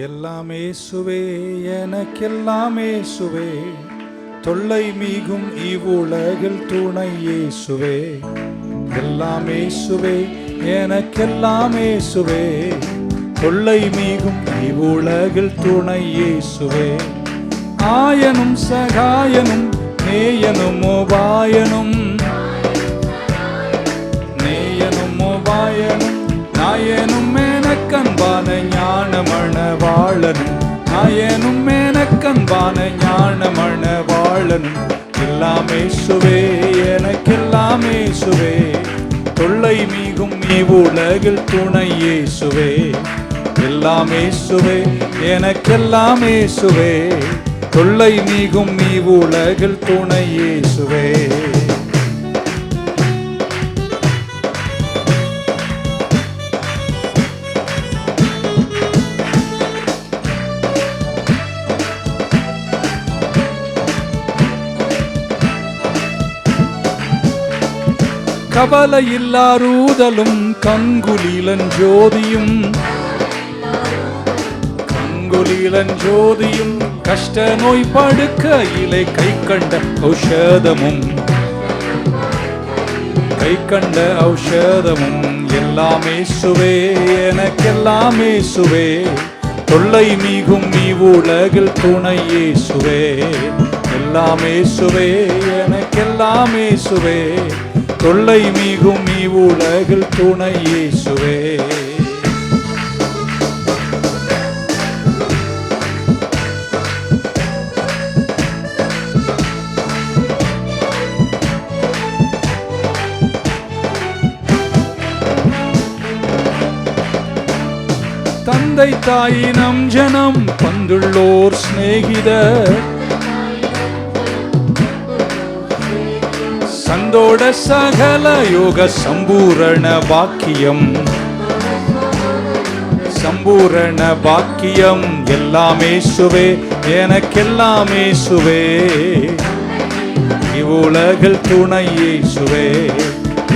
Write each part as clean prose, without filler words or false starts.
எல்லாமே சுவே எனக்கெல்லாமே சுவே, தொல்லை மீகும் இவ்வுலகில் துணை இயேசுவே. எல்லாமே சுவே எனக்கெல்லாமே சுவே, தொல்லை மீகும் இவ்வுலகில் துணை இயேசுவே. ஆயனும் சகாயனும் நேயனும் உபாயனும், நேயனும் உபாயனும் நாயனும் எனக்கன்பான ஞானமணவாளனும், நாயனும் எனக்கன்பான ஞானமணவாளனும். எல்லாமே சுவே எனக்கெல்லாமே சுவே, தொல்லை மீகும் இவ்வுலகில் துணை இயேசுவே. எல்லாமே சுவே எனக்கெல்லாமே சுவே, தொல்லை மீகும் இவ்வுலகில் துணை இயேசுவே. கவலையில்லாரூதலும் கங்குலிலன் ஜோதியும், கங்குலிலன் ஜோதியும் கஷ்ட நோய் படுக்கையிலே கை கண்ட ஔஷதமும், கை கண்ட ஔஷதமும். எல்லாமே சுவே எனக்கெல்லாமே சுவே, தொல்லை மீகும் இவ்வுலகில் துணை இயேசுவே. எல்லாமே சுவே எனக்கெல்லாமே சுவே, தொல்லை மீகும் இவ்வுலகில் துணை இயேசுவே. தந்தை தாயினம் ஜனம் பந்துள்ளோர் சிநேகிதர், சந்தோட சகல யோக சம்பூரண பாக்கியம், சம்பூரண பாக்கியம். எல்லாமே சுவே எனக்கெல்லாமே சுவே, இவ்வுலகில் துணை இயேசுவே.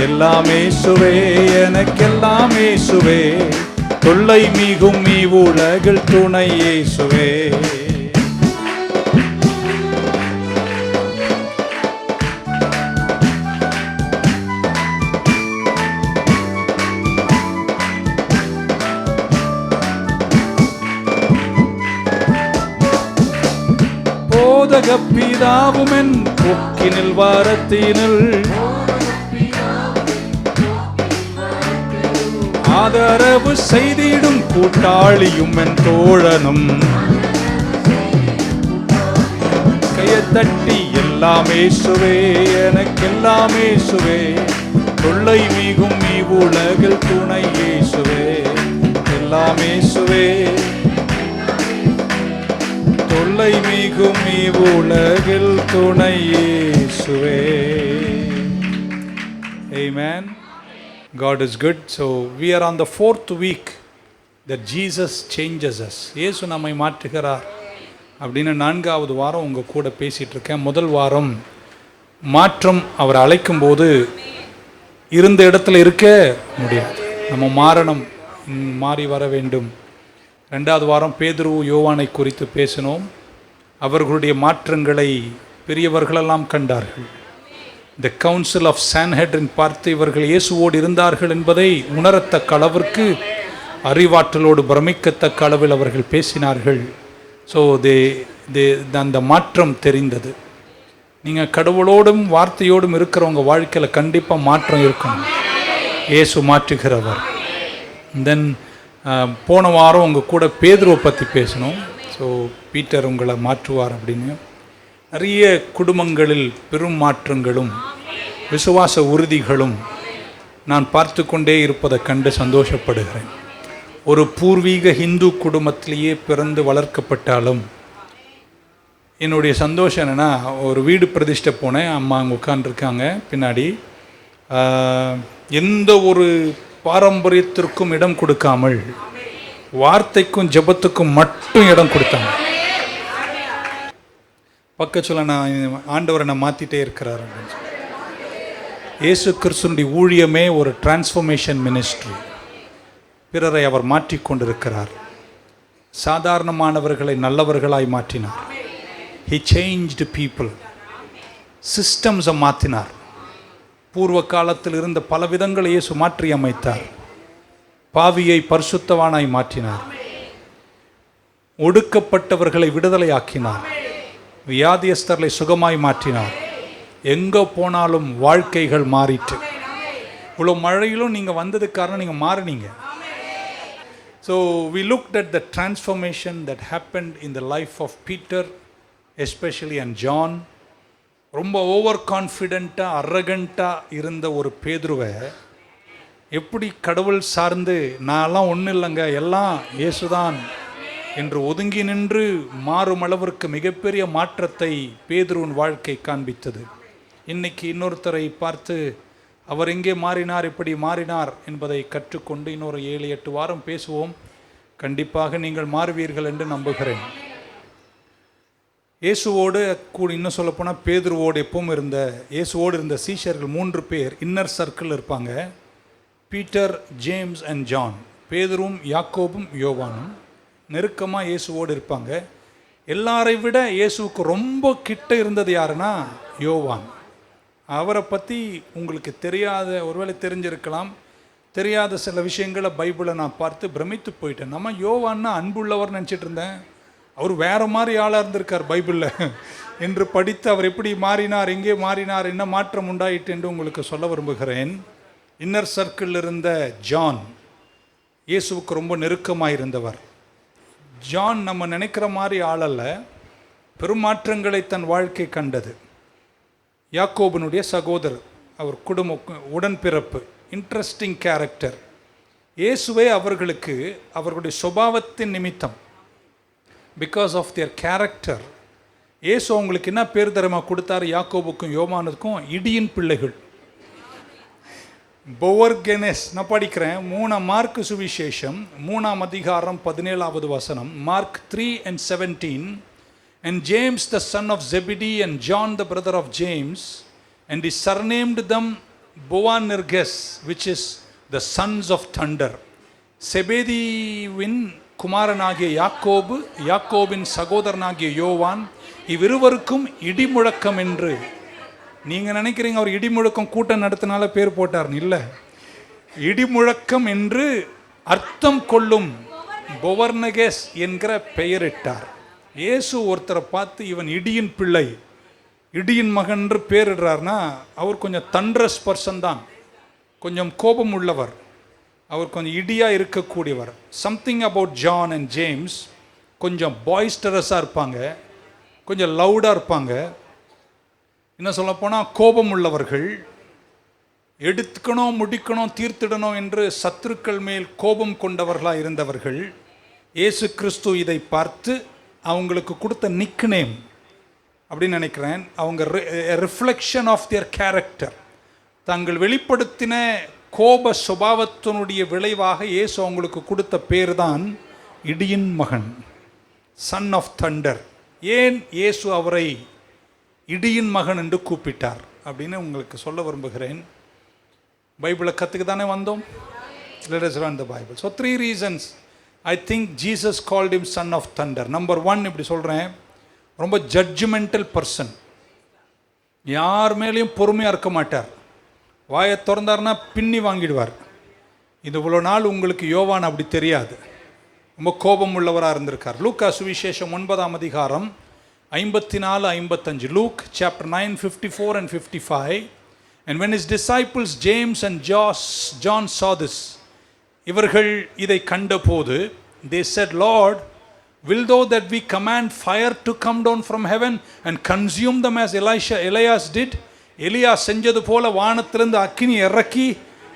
எல்லாமே சுவே எனக்கெல்லாமே சுவே, தொல்லை மீகும் இவ்வுலகில் துணை இயேசுவே. போதக பிதாவுமென் பொக்கினில் வாரத்தினில், ஆதரவு செய்திடும் கூட்டாளியும் என் தோழனும். கையத்தட்டி எல்லாமே சுவே எனக்கெல்லாமே சுவே, தொல்லை மீகும் இவ்வுலகில் துணை இயேசுவே. எல்லாமே சுவே தொல்லை மீகும் இவ்வுலகில் துணை இயேசுவே. Amen. God is good. So we are on the 4th week that Jesus changes us. இயேசு நம்மை மாற்றுகிறார் அப்படின்னு 4வது வாரம் உங்கள் கூட பேசிகிட்டு இருக்கேன். முதல் வாரம் மாற்றம் அவர் அழைக்கும் போது இருந்த இடத்துல இருக்க முடியாது, நம்ம மாறணும், மாறி வர வேண்டும். 2வது வாரம் பேதுரு யோவானை குறித்து பேசினோம். அவர்களுடைய மாற்றங்களை பெரியவர்களெல்லாம் கண்டார்கள். த கவுன்சில் ஆஃப் சான்ஹெட்ரின் பார்த்து இவர்கள் இயேசுவோடு இருந்தார்கள் என்பதை உணரத்தக்க அளவிற்கு அறிவாற்றலோடு பிரமிக்கத்தக்க அளவில் அவர்கள் பேசினார்கள். ஸோ அந்த மாற்றம் தெரிந்தது. நீங்கள் கடவுளோடும் வார்த்தையோடும் இருக்கிறவங்க வாழ்க்கையில் கண்டிப்பாக மாற்றம் இருக்கணும். இயேசு மாற்றுகிறவர். தென் போன வாரம் உங்கள் கூட பேதுருவை பற்றி பேசணும். ஸோ பீட்டர் உங்களை மாற்றுவார் அப்படின்னு. நிறைய குடும்பங்களில் பெரும் மாற்றங்களும் விசுவாச உறுதிகளும் நான் பார்த்து கொண்டே இருப்பதை கண்டு சந்தோஷப்படுகிறேன். ஒரு பூர்வீக ஹிந்து குடும்பத்திலேயே பிறந்து வளர்க்கப்பட்டாலும் என்னுடைய சந்தோஷம் என்னென்னா, ஒரு வீடு பிரதிஷ்டை போனேன். அம்மா அங்கே உட்காந்துருக்காங்க பின்னாடி. எந்த ஒரு பாரம்பரியத்திற்கும் இடம் கொடுக்காமல் வார்த்தைக்கும் ஜெபத்துக்கும் மட்டும் இடம் கொடுத்தாங்க. பக்கத்தில் நான் ஆண்டவரை நான் மாற்றிட்டே இருக்கிறார் அப்படின்னு சொல்லி. இயேசு கிறிஸ்துவின் ஊழியமே ஒரு டிரான்ஸ்ஃபர்மேஷன் மினிஸ்ட்ரி. பிறரை அவர் மாற்றிக்கொண்டிருக்கிறார். சாதாரணமானவர்களை நல்லவர்களாய் மாற்றினார். He changed people. சிஸ்டம்ஸை மாற்றினார். பூர்வ காலத்தில் இருந்த பல விதங்களை இயேசு மாற்றி அமைத்தார். பாவியை பரிசுத்தவானாய் மாற்றினார். ஒடுக்கப்பட்டவர்களை விடுதலையாக்கினார். வியாதியஸ்தர்களை சுகமாய் மாற்றினார். எங்கே போனாலும் வாழ்க்கைகள் மாறிட்டு. இவ்வளோ மழையிலும் நீங்கள் வந்ததுக்கு காரணம் நீங்கள் மாறினீங்க. So we looked at the transformation that happened in the life of Peter especially and John. ரொம்ப ஓவர் கான்ஃபிடெண்ட்டாக அரகண்ட்டாக இருந்த ஒரு பேதுருவை எப்படி கடவுள் சார்ந்து நான்லாம் ஒன்றும் இல்லைங்க எல்லாம் இயேசுதான் என்று ஒதுங்கி நின்று மாறும் அளவிற்கு மிகப்பெரிய மாற்றத்தை பேதுருவின் வாழ்க்கை காண்பித்தது. இன்னைக்கு இன்னொருத்தரை பார்த்து அவர் எங்கே மாறினார், எப்படி மாறினார் என்பதை கற்றுக்கொண்டு இன்னொரு 7-8 வாரம் பேசுவோம். கண்டிப்பாக நீங்கள் மாறுவீர்கள் என்று நம்புகிறேன். இயேசுவோடு கூட இன்னும் சொல்லப்போனால் பேதுருவோடு எப்பவும் இயேசுவோடு இருந்த சீஷர்கள் 3 பேர் இன்னர் சர்க்கிள் இருப்பாங்க. Peter, James and John. பேதுரும் யாக்கோபும் யோவானும் நெருக்கமாக இயேசுவோடு இருப்பாங்க. எல்லாரை விட இயேசுவுக்கு ரொம்ப கிட்ட இருந்தது யாருன்னா யோவான். அவரை பற்றி உங்களுக்கு தெரியாத, ஒருவேளை தெரிஞ்சிருக்கலாம், தெரியாத சில விஷயங்களை பைபிளை நான் பார்த்து பிரமித்து போயிட்டேன். நம்ம யோவான்னா அன்புள்ளவர் நினச்சிட்டு இருந்தேன். அவர் வேறு மாதிரி ஆளாக இருந்திருக்கார் பைபிளில் என்று படித்து அவர் எப்படி மாறினார், எங்கே மாறினார், என்ன மாற்றம் உண்டாயிட்டு என்று உங்களுக்கு சொல்ல விரும்புகிறேன். இன்னர் சர்க்கிளில் இருந்த ஜான் இயேசுவுக்கு ரொம்ப நெருக்கமாக இருந்தவர். ஜான் நம்ம நினைக்கிற மாதிரி ஆளல்ல, பெருமாற்றங்களை தன் வாழ்க்கை கண்டது. யாக்கோபனுடைய சகோதரர், அவர் உடன்பிறப்பு, இன்ட்ரெஸ்டிங் கேரக்டர். இயேசுவே அவர்களுக்கு அவர்களுடைய சுபாவத்தின் நிமித்தம், பிகாஸ் ஆஃப் தியர் கேரக்டர், இயேசு அவங்களுக்கு என்ன பேர் தரமாக கொடுத்தாரு? யாக்கோபுக்கும் யோவானுக்கும் இடியின் பிள்ளைகள், பொவர்கெனஸ். நான் படிக்கிறேன் 3 மார்க் சுவிசேஷம் 3ஆம் அதிகாரம் 17வது வசனம். Mark 3:17. And James the son of Zebedee and John the brother of James, and he surnamed them Boanerges, which is the sons of thunder. செபேதியின் குமாரனாகிய யாக்கோபு, யாக்கோபின் சகோதரனாகிய யோவான், இவ்விருவருக்கும் இடிமுழக்கம் என்று. நீங்கள் நினைக்கிறீங்க அவர் இடிமுழக்கம் கூட்டம் நடத்தினால பேர் போட்டார்னு. இல்லை, இடிமுழக்கம் என்று அர்த்தம் கொள்ளும் பொவர்னகேஸ் என்கிற பெயரிட்டார். இயேசு ஒருத்தரை பார்த்து இவன் இடியின் பிள்ளை, இடியின் மகன் என்று பேரிடுறார்னா அவர் கொஞ்சம் தண்ட்ரஸ் பர்சன் தான், கொஞ்சம் கோபம் உள்ளவர், அவர் கொஞ்சம் இடியாக இருக்கக்கூடியவர். Something about John and James, கொஞ்சம் பாய்ஸ்டரஸாக இருப்பாங்க, கொஞ்சம் லவுடாக இருப்பாங்க. என்ன சொல்லப்போனால் கோபம் உள்ளவர்கள், எடுத்துக்கணும், முடிக்கணும், தீர்த்திடணும் என்று சத்துருக்கள் மேல் கோபம் கொண்டவர்களாக இருந்தவர்கள். இயேசு கிறிஸ்து இதை பார்த்து அவங்களுக்கு கொடுத்த நிக்நேம் அப்படின்னு நினைக்கிறேன். அவங்க ரிஃப்ளெக்ஷன் ஆஃப் தியர் கேரக்டர், தாங்கள் வெளிப்படுத்தின கோப சுபாவத்தினுடைய விளைவாக இயேசு அவங்களுக்கு கொடுத்த பேர் தான் இடியின் மகன், சன் ஆஃப் தண்டர். ஏன் இயேசு அவரை இடியின் மகன் என்று கூப்பிட்டார் அப்படின்னு உங்களுக்கு சொல்ல விரும்புகிறேன். பைபிளை கற்றுக்கு தானே வந்தோம். Let us learn the Bible. So 3 reasons I think Jesus called him son of thunder. Number 1, இப்படி சொல்கிறேன், ரொம்ப ஜட்ஜ்மெண்டல் பர்சன். யார் மேலேயும் பொறுமையாக இருக்க மாட்டார். வாயை திறந்தார்னா பின்னி வாங்கிடுவார். இது இவ்வளோ நாள் உங்களுக்கு யோவான் அப்படி தெரியாது, ரொம்ப கோபம் உள்ளவராக இருந்திருக்கார். லூக்கா சுவிசேஷம் 9ஆம் அதிகாரம் 54-55. Luke chapter 9, 54 and 55. And when his disciples James and John saw this, இவர்கள் இதை கண்டபோது, they said, Lord, will thou that we command fire to come down from heaven and consume them as Elias did? எலியா செஞ்சது போல வானத்திலிருந்து அக்கினி இறக்கி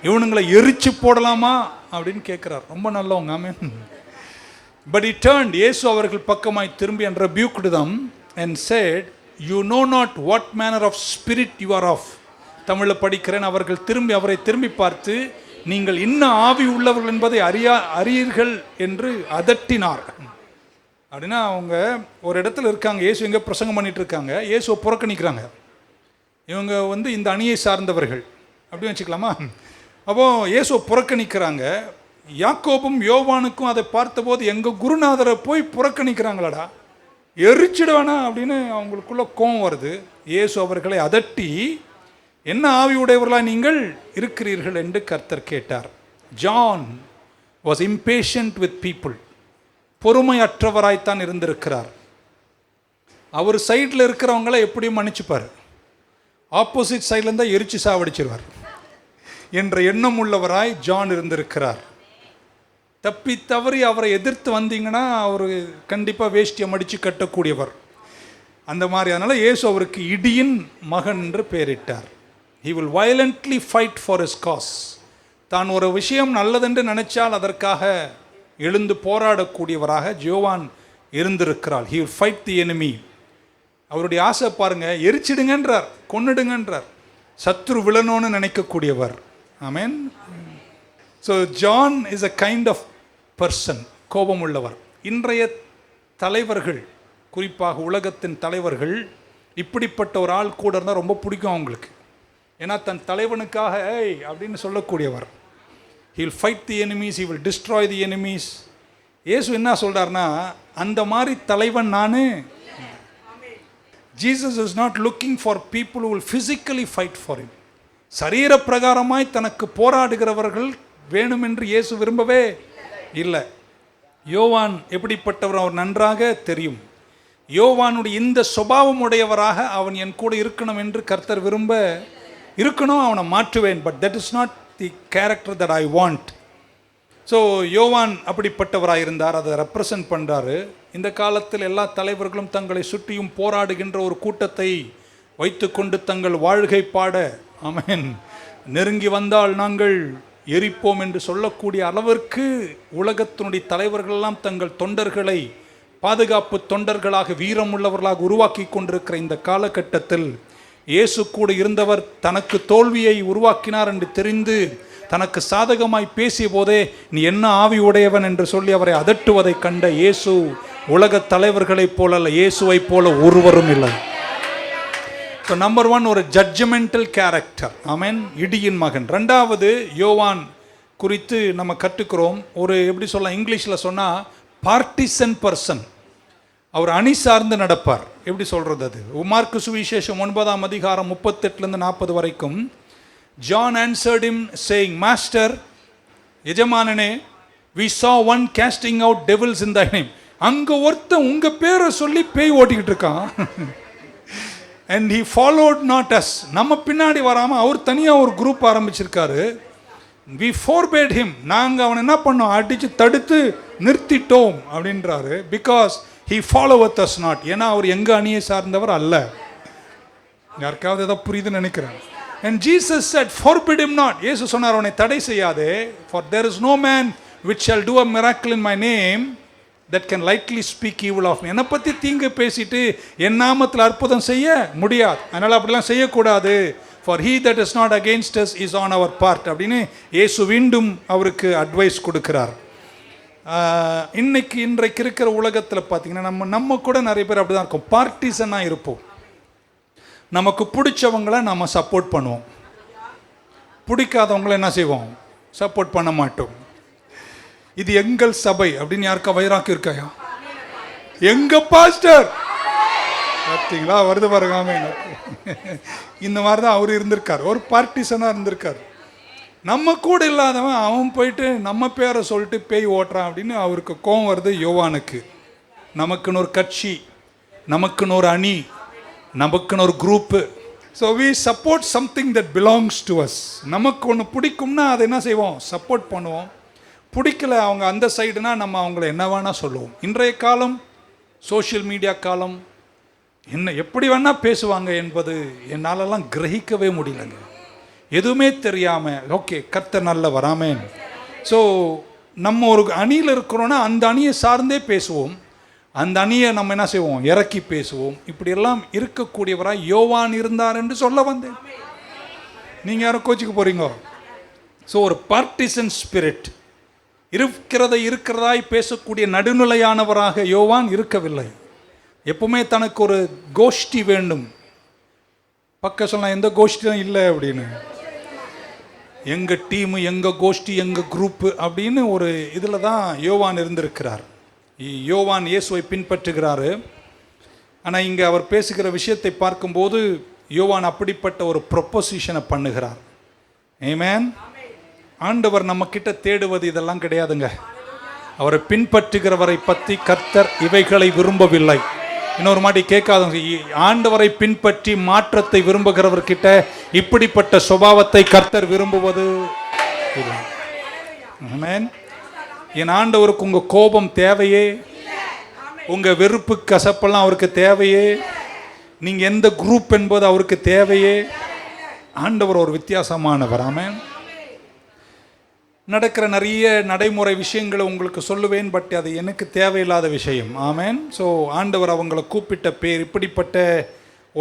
இவனுங்களை எரிச்சு போடலாமா அப்படின்னு கேட்குறார். ரொம்ப நல்லவங்க, ஆமென். But he turned, இயேசு அவர்கள் பக்கமாய் திரும்பி and rebuked them and said, you know not what manner of spirit you are of. தமிழில் படிக்கிறேன். அவரை திரும்பி பார்த்து, நீங்கள் இன்னும் ஆவி உள்ளவர்கள் என்பதை அறியீர்கள் என்று அதட்டினார். அப்படின்னா அவங்க ஒரு இடத்துல இருக்காங்க, இயேசு எங்கே பிரசங்கம் பண்ணிட்டு இருக்காங்க, இயேசுவை புறக்கணிக்கிறாங்க. இவங்க இந்த அணியை சார்ந்தவர்கள் அப்படின்னு வச்சுக்கலாமா. அப்போது இயேசுவை புறக்கணிக்கிறாங்க. யாக்கோபும் யோவானுக்கும் அதை பார்த்தபோது எங்கள் குருநாதரை போய் புறக்கணிக்கிறாங்களடா, எரிச்சிடுவானா அப்படின்னு அவங்களுக்குள்ள கோபம் வருது. இயேசு அவர்களை அதட்டி, என்ன ஆவி உடையவர்களாக நீங்கள் இருக்கிறீர்கள் என்று கர்த்தர் கேட்டார். John was impatient with people, பொறுமையற்றவராய்த்தான் இருந்திருக்கிறார். அவர் சைடில் இருக்கிறவங்கள எப்படியும் மன்னிச்சுப்பார், ஆப்போசிட் சைடில் இருந்தால் எரிச்சு சாவடிச்சிருவார் என்ற எண்ணம் உள்ளவராய் ஜான் இருந்திருக்கிறார். தப்பி தவறி அவரை எதிர்த்து வந்தீங்கன்னா அவர் கண்டிப்பாக வேஷ்டியை மடித்து கட்டக்கூடியவர், அந்த மாதிரி. அதனால் இயேசு அவருக்கு இடியின் மகன் என்று பெயரிட்டார். He will violently fight for his cause. தான் ஒரு விஷயம் நல்லதென்று நினைச்சால் அதற்காக எழுந்து போராடக்கூடியவராக யோவான் இருந்திருக்கிறார். He will fight the enemy. அவருடைய ஆசை பாருங்க, எரிச்சிடுங்கன்றார், கொன்னுடுங்கன்றார், சத்ரு விழணும்னு நினைக்கக்கூடியவர். ஆமென். So John is a kind of person, கோபம் உள்ளவர். இன்றைய தலைவர்கள், குறிப்பாக உலகத்தின் தலைவர்கள், இப்படிப்பட்ட ஒரு ஆள் கூட இருந்தால் ரொம்ப பிடிக்கும் அவங்களுக்கு. ஏன்னா தன் தலைவனுக்காக ஏய் அப்படின்னு சொல்லக்கூடியவர். he will fight the enemies, he will destroy the enemies. இயேசு என்ன சொல்கிறார்னா, அந்த மாதிரி தலைவன் நான். Jesus is not looking for people who will physically fight for him. சரீர பிரகாரமாய் தனக்கு போராடுகிறவர்கள் வேணுமென்று இயேசு விரும்பவே இல்லை. யோவான் எப்படிப்பட்டவர் அவர் நன்றாக தெரியும். யோவானுடைய இந்த சுபாவம் உடையவராக அவன் என் கூட இருக்கணும் என்று கர்த்தர் விரும்ப இருக்கணும், அவனை மாற்றுவேன். But that is not the character that I want. So யோவான் அப்படிப்பட்டவராக இருந்தார், அதை ரெப்ரசன்ட் பண்ணுறாரு. இந்த காலத்தில் எல்லா தலைவர்களும் தங்களை சுற்றியும் போராடுகின்ற ஒரு கூட்டத்தை வைத்து கொண்டு தங்கள் வாழ்கை பாட, ஆமென், நெருங்கி வந்தால் நாங்கள் எரிப்போம் என்று சொல்லக்கூடிய அளவிற்கு உலகத்தினுடைய தலைவர்களெல்லாம் தங்கள் தொண்டர்களை பாதுகாப்பு தொண்டர்களாக, வீரம் உள்ளவர்களாக உருவாக்கி கொண்டிருக்கிற இந்த காலகட்டத்தில் இயேசு கூட இருந்தவர் தனக்கு தோல்வியை உருவாக்கினார் என்று தெரிந்து தனக்கு சாதகமாய் பேசிய போதே நீ என்ன ஆவி உடையவன் என்று சொல்லி அவரை அதட்டுவதை கண்ட இயேசு உலக தலைவர்களைப் போல அல்ல, இயேசுவை போல ஒருவரும் இல்லை. ஸோ நம்பர் 1 ஒரு ஜட்ஜ்மெண்டல் கேரக்டர். ஆமென், இடியின் மகன். ரெண்டாவது, யோவான் குறித்து நம்ம கற்றுக்கிறோம், ஒரு எப்படி சொல்லலாம், இங்கிலீஷில் சொன்னால் பார்ட்டிசன் பர்சன். அவர் அணி சார்ந்து நடப்பார். எப்படி சொல்கிறது அது? மார்க்கு சுவிசேஷம் 9ஆம் அதிகாரம் 38 40 வரைக்கும். John answered him saying, Master, எஜமானனே, we saw one casting out devils in thy name. அங்கே ஒருத்தன் உங்கள் பேரை சொல்லி பேய் ஓட்டிக்கிட்டு இருக்கான். and he followed not us. நம்ம பின்னாடி வராமல் அவர் தனியாக ஒரு குரூப் ஆரம்பிச்சிருக்காரு. we forbade him. நாங்கள் அவனை என்ன பண்ணோம், அடித்து தடுத்து நிறுத்திட்டோம் அப்படின்றாரு. because he followeth us not. ஏன்னா அவர் எங்கள் அணியை சார்ந்தவர் அல்ல. யாருக்காவது ஏதாவது புரியுதுன்னு நினைக்கிறேன். and Jesus said, forbid him not. இயேசு சொன்னார், அவனை தடை செய்யாதே. for there is no man which shall do a miracle in my name that can lightly speak evil of me. என்னை பற்றி தீங்கு பேசிட்டு என் நாமத்தில் அற்புதம் செய்ய முடியாது, அதனால் அப்படிலாம் செய்யக்கூடாது. for he that is not against us is on our part அப்படின்னு இயேசு மீண்டும் அவருக்கு அட்வைஸ் கொடுக்கிறார். இன்றைக்கு இருக்கிற உலகத்தில் பார்த்தீங்கன்னா நம்ம கூட நிறைய பேர் அப்படி தான் இருக்கும், பார்ட்டிசனாக இருப்போம். நமக்கு பிடிச்சவங்கள நம்ம சப்போர்ட் பண்ணுவோம், பிடிக்காதவங்கள என்ன செய்வோம், சப்போர்ட் பண்ண மாட்டோம். இது எங்கள் சபை அப்படின்னு யாருக்கா வைராக்கி இருக்காயா? எங்க பாஸ்டர் பார்த்தீங்களா, வருது பாருங்க. இந்த மாதிரி தான் அவர் இருந்திருக்கார், ஒரு பார்ட்டிசனாக இருந்திருக்கார். நம்ம கூட இல்லாதவன் அவன் போயிட்டு நம்ம பேரை சொல்லிட்டு பேய் ஓட்டுறான் அப்படின்னு அவருக்கு கோவம் வருது யோவானுக்கு. நமக்குன்னு ஒரு கட்சி, நமக்குன்னு ஒரு அணி, நமக்குன்னு ஒரு group. So we support something that belongs to us. நமக்கு ஒன்று பிடிக்கும்னா அதை என்ன செய்வோம், சப்போர்ட் பண்ணுவோம். பிடிக்கல அவங்க அந்த சைடுனா நம்ம அவங்கள என்ன வேணால் சொல்லுவோம். இன்றைய காலம் சோஷியல் மீடியா காலம், என்ன எப்படி வேணால் பேசுவாங்க என்பது என்னாலெல்லாம் கிரகிக்கவே முடியலங்க. எதுவுமே தெரியாமல் ஓகே கர்த்தர் நல்ல வராமேன். ஸோ நம்ம ஒரு அணியில் இருக்கிறோன்னா அந்த அணியை சார்ந்தே பேசுவோம், அந்த அணியை நம்ம என்ன செய்வோம், இறக்கி பேசுவோம். இப்படியெல்லாம் இருக்கக்கூடியவராக யோவான் இருந்தார் என்று சொல்ல வந்தேன். நீங்கள் யாரும் கோச்சிக்க போகிறீங்க? ஸோ ஒரு பார்ட்டிசன் ஸ்பிரிட், இருக்கிறதாய் பேசக்கூடிய நடுநிலையானவராக யோவான் இருக்கவில்லை. எப்பவுமே தனக்கு ஒரு கோஷ்டி வேண்டும். பக்க சொன்னால் எந்த கோஷ்டி தான் இல்லை அப்படின்னு. எங்கள் டீமு, எங்கள் கோஷ்டி, எங்கள் குரூப்பு அப்படின்னு ஒரு இதில் தான் யோவான் இருந்திருக்கிறார். யோவான் இயேசுவை பின்பற்றுகிறாரு. ஆனால் இங்கே அவர் பேசுகிற விஷயத்தை பார்க்கும்போது யோவான் அப்படிப்பட்ட ஒரு ப்ரொப்போசிஷனை பண்ணுகிறார். ஆமென். ஆண்டவர் நம்ம கிட்ட தேடுவது இதெல்லாம் கிடையாதுங்க. அவரை பின்பற்றுகிறவரை பற்றி கர்த்தர் இவைகளை விரும்பவில்லை. இன்னொரு மாட்டி கேட்காதுங்க. ஆண்டவரை பின்பற்றி மாற்றத்தை விரும்புகிறவர்கிட்ட இப்படிப்பட்ட சுபாவத்தை கர்த்தர் விரும்புவது இல்லை. ஆமென். என் ஆண்டவருக்கு உங்கள் கோபம் தேவையே, உங்கள் வெறுப்பு கசப்பெல்லாம் அவருக்கு தேவையே, நீங்கள் எந்த குரூப் என்பது அவருக்கு தேவையே. ஆண்டவர் ஒரு வித்தியாசமானவர். ஆமென். நடக்கிற நிறைய நடைமுறை விஷயங்களை உங்களுக்கு சொல்லுவேன், பட் அது எனக்கு தேவையில்லாத விஷயம். ஆமென். ஸோ ஆண்டவர் அவங்கள கூப்பிட்ட பேர் இப்படிப்பட்ட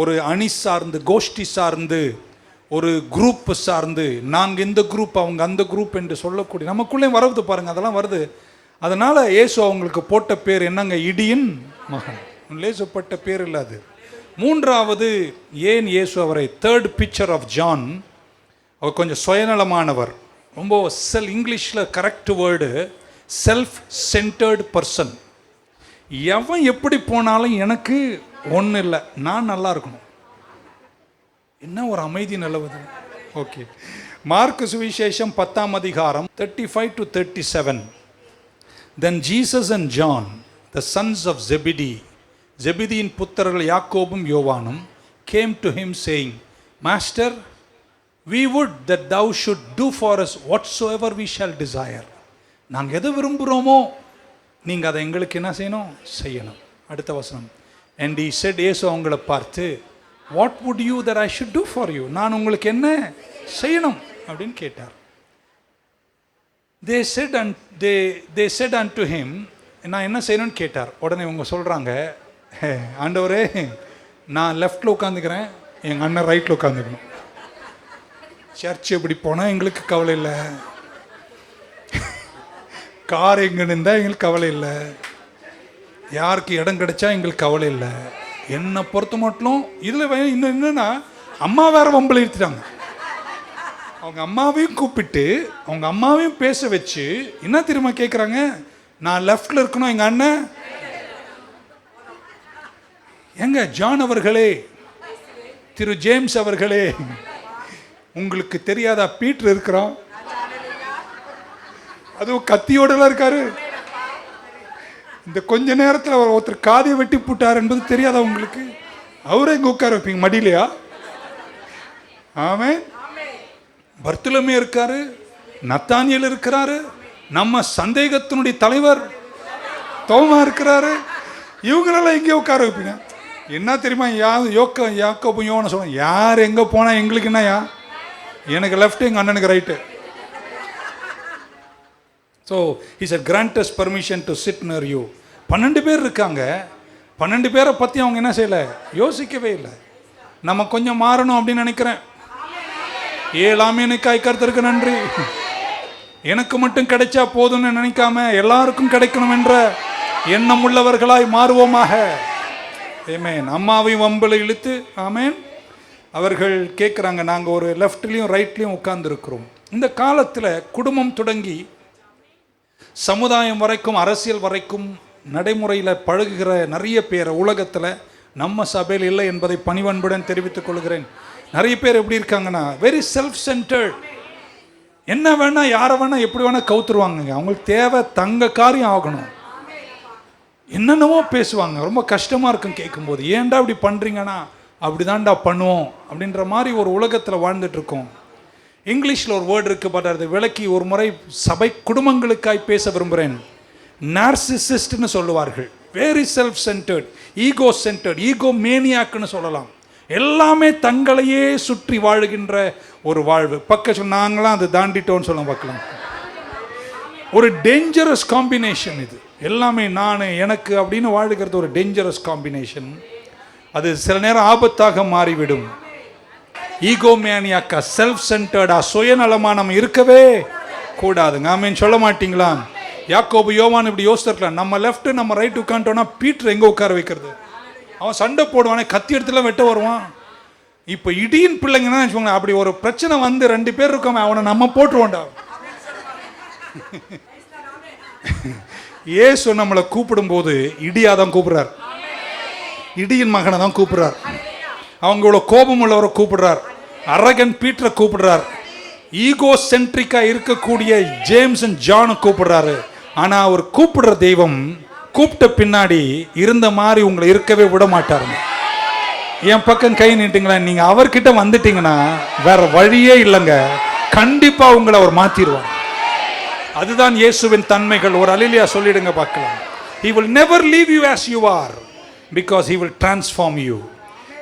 ஒரு அணி சார்ந்து, கோஷ்டி சார்ந்து, ஒரு குரூப் சார்ந்து, நாங்கள் இந்த குரூப் அவங்க அந்த குரூப் என்று சொல்லக்கூடிய நமக்குள்ளே வருது பாருங்கள், அதெல்லாம் வருது. அதனால் இயேசு அவங்களுக்கு போட்ட பேர் என்னங்க? இடியின் மகன். லேசுப்பட்ட பேர் இல்லை அது. மூன்றாவது, ஏன் இயேசு அவரை, தேர்ட் பிக்சர் ஆஃப் ஜான், அவர் கொஞ்சம் சுயநலமானவர். ரொம்ப இங்கிலீஷில் correct word self centred person. எவன் எப்படி போனாலும் எனக்கு ஒன்றும் இல்லை, நான் நல்லா இருக்கணும். என்ன ஒரு அமைதி நிலவுது. ஓகே, மார்க்கு சுவிசேஷம் 10ஆம் அதிகாரம் 35 to 37. Then Jesus and John, the sons of Zebedee, ஜெபிதியின் புத்திரர்கள் யாக்கோபும் யோவானும், came to him saying, Master, we would that thou should do for us whatsoever we shall desire. நாங்கள் எதை விரும்புகிறோமோ நீங்கள் அதை எங்களுக்கு என்ன செய்யணும். அடுத்த வசனம். And he said, இயேசு அவங்களை பார்த்து, what would you that I should do for you? நான் உங்களுக்கு என்ன செய்யணும் அப்படின்னு கேட்டார். They said unto him, நான் என்ன செய்யணும்னு கேட்டார். உடனே இவங்க சொல்கிறாங்க, ஆண்டவரே நான் லெஃப்டில் உட்காந்துக்கிறேன், எங்கள் அண்ணன் ரைட்டில் உட்காந்துக்கணும். சர்ச் எப்படி போனால் எங்களுக்கு கவலை இல்லை, கார் எங்கே நின்றா எங்களுக்கு கவலை இல்லை, யாருக்கு இடம் கிடைச்சா எங்களுக்கு கவலை இல்லை. என்னை பொறுத்த மட்டும் இதில் இன்னும் என்னன்னா, அம்மா வேற வம்பளை எடுத்துட்டாங்க. அவங்க அம்மாவையும் கூப்பிட்டு அவங்க அம்மாவையும் பேச வச்சு என்ன தெரியுமா கேட்குறாங்க? நான் லெஃப்டில் இருக்கணும், எங்கள் அண்ணன். எங்க ஜான் அவர்களே, திரு ஜேம்ஸ் அவர்களே, உங்களுக்கு தெரியாதா பீட்டர் இருக்கிறான், அதுவும் கத்தியோடலாம் இருக்காரு. இந்த கொஞ்ச நேரத்தில் அவர் ஒருத்தர் காதை வெட்டி போட்டார் என்பது தெரியாதா உங்களுக்கு? அவரை இங்கே உட்கார வைப்பீங்க மடியிலையா? ஆமென். பர்த்துலமே இருக்காரு, நத்தானியல் இருக்கிறாரு, நம்ம சந்தேகத்தினுடைய தலைவர் தோமா இருக்கிறாரு. இவங்களெல்லாம் எங்கே உட்கார வைப்பீங்க? என்ன தெரியுமா? யாக்கோபும் யோவானும் சொல்லுவாங்க, யார் எங்கே போனால் எங்களுக்கு என்னயா? எனக்கு லெஃப்ட், எங்கள் அண்ணனுக்கு right. So he said, grant us permission to sit near you. 12 பேர் இருக்காங்க. 12 பேரை பற்றி அவங்க என்ன செய்யலை, யோசிக்கவே இல்லை. நம்ம கொஞ்சம் மாறணும் அப்படின்னு நினைக்கிறேன். ஏழாமே எனக்கு கர்த்தருக்கு நன்றி, எனக்கு மட்டும் கிடைச்சா போதும்னு நினைக்காம எல்லாருக்கும் கிடைக்கணும் என்ற எண்ணம் உள்ளவர்களாய் மாறுவோமாக. ஆமென். அம்மாவையும் வம்பலை இழுத்து, ஆமென், அவர்கள் கேட்குறாங்க, நாங்கள் ஒரு லெஃப்ட்லேயும் ரைட்லேயும் உட்கார்ந்துருக்கிறோம். இந்த காலத்தில் குடும்பம் தொடங்கி சமுதாயம் வரைக்கும், அரசியல் வரைக்கும் நடைமுறையில் பழகுகிற நிறைய பேர் உலகத்தில் நம்ம சபையில் இல்லை என்பதை பணிவன்புடன் தெரிவித்துக் கொள்கிறேன். நிறைய பேர் எப்படி இருக்காங்கன்னா, வெரி செல்ஃப் சென்டர்ட். என்ன வேணால் யாரை வேணால் எப்படி வேணால் கவுத்துருவாங்க. அவங்களுக்கு தேவை தங்க காரியம் ஆகணும். என்னென்னவோ பேசுவாங்க. ரொம்ப கஷ்டமாக இருக்கும் கேட்கும்போது. ஏன்டா இப்படி பண்ணுறீங்கன்னா, அப்படி தான்டா பண்ணுவோம் அப்படின்ற மாதிரி ஒரு உலகத்தில் வாழ்ந்துட்டுருக்கோம். இங்கிலீஷில் ஒரு வேர்டு இருக்குது, பட் அதை விளக்கி ஒரு முறை சபை குடும்பங்களுக்காய் பேச விரும்புகிறேன். நார்சிசிஸ்ட்னு சொல்லுவார்கள். Very self centred, ego centred, ego மேனியாக்குன்னு சொல்லலாம். எல்லாமே தங்களையே சுற்றி வாழுகின்ற ஒரு வாழ்வு. பக்கம் நாங்களாம் அதை தாண்டிட்டோன்னு சொல்ல பார்க்கலாம். ஒரு டேஞ்சரஸ் காம்பினேஷன் இது. எல்லாமே நான் எனக்கு அப்படின்னு வாழுகிறது ஒரு டேஞ்சரஸ் காம்பினேஷன். அது சில நேரம் ஆபத்தாக மாறிவிடும். ஈகோமேனியாக்கா, செல்ஃப் சென்டர்டா, சுயநலமா நம்ம இருக்கவே கூடாதுங்க. ஆமென் சொல்ல மாட்டீங்களா? யாக்கோபு யோவான் இப்படி யோசிச்சிருக்கலாம். நம்ம லெஃப்ட் நம்ம ரைட் உட்காந்துட்டோம்னா பீட்டர் எங்கே உட்கார வைக்கிறது? அவன் சண்டை போடுவானே, கத்தி இடத்துல வெட்ட வருவான். இப்போ இடியின் பிள்ளைங்கன்னா வச்சுக்கோங்களேன், அப்படி ஒரு பிரச்சனை வந்து 2 பேர் இருக்கோமே, அவனை நம்ம போட்டுருவோண்டா. இயேசு நம்மளை கூப்பிடும்போது இடியாதான் கூப்பிடுறார், இடியின் மகனை தான் கூப்பிடுறார். அவங்களோட கோபம் உள்ளவரை கூப்பிடுறார், அரகன் பீட்டரை கூப்பிடுறார், ஈகோ சென்ட்ரிக்கா இருக்கக்கூடிய ஜேம்ஸ் அண்ட் ஜானை கூப்பிடுறாரு. ஆனா அவர் கூப்பிடுற தெய்வம் கூப்பிட்ட பின்னாடி இருந்த மாதிரி உங்களை இருக்கவே விட மாட்டாருங்க. என் பக்கம் கை நீட்டுங்களா, நீங்க அவர்கிட்ட வந்துட்டீங்கன்னா வேற வழியே இல்லைங்க, கண்டிப்பா உங்களை அவர் மாத்திடுவார். அதுதான் இயேசுவின் தன்மைகள். ஒரு அல்லேலூயா சொல்லிடுங்க பார்க்கலாம். He will never leave you as you are because he will transform you.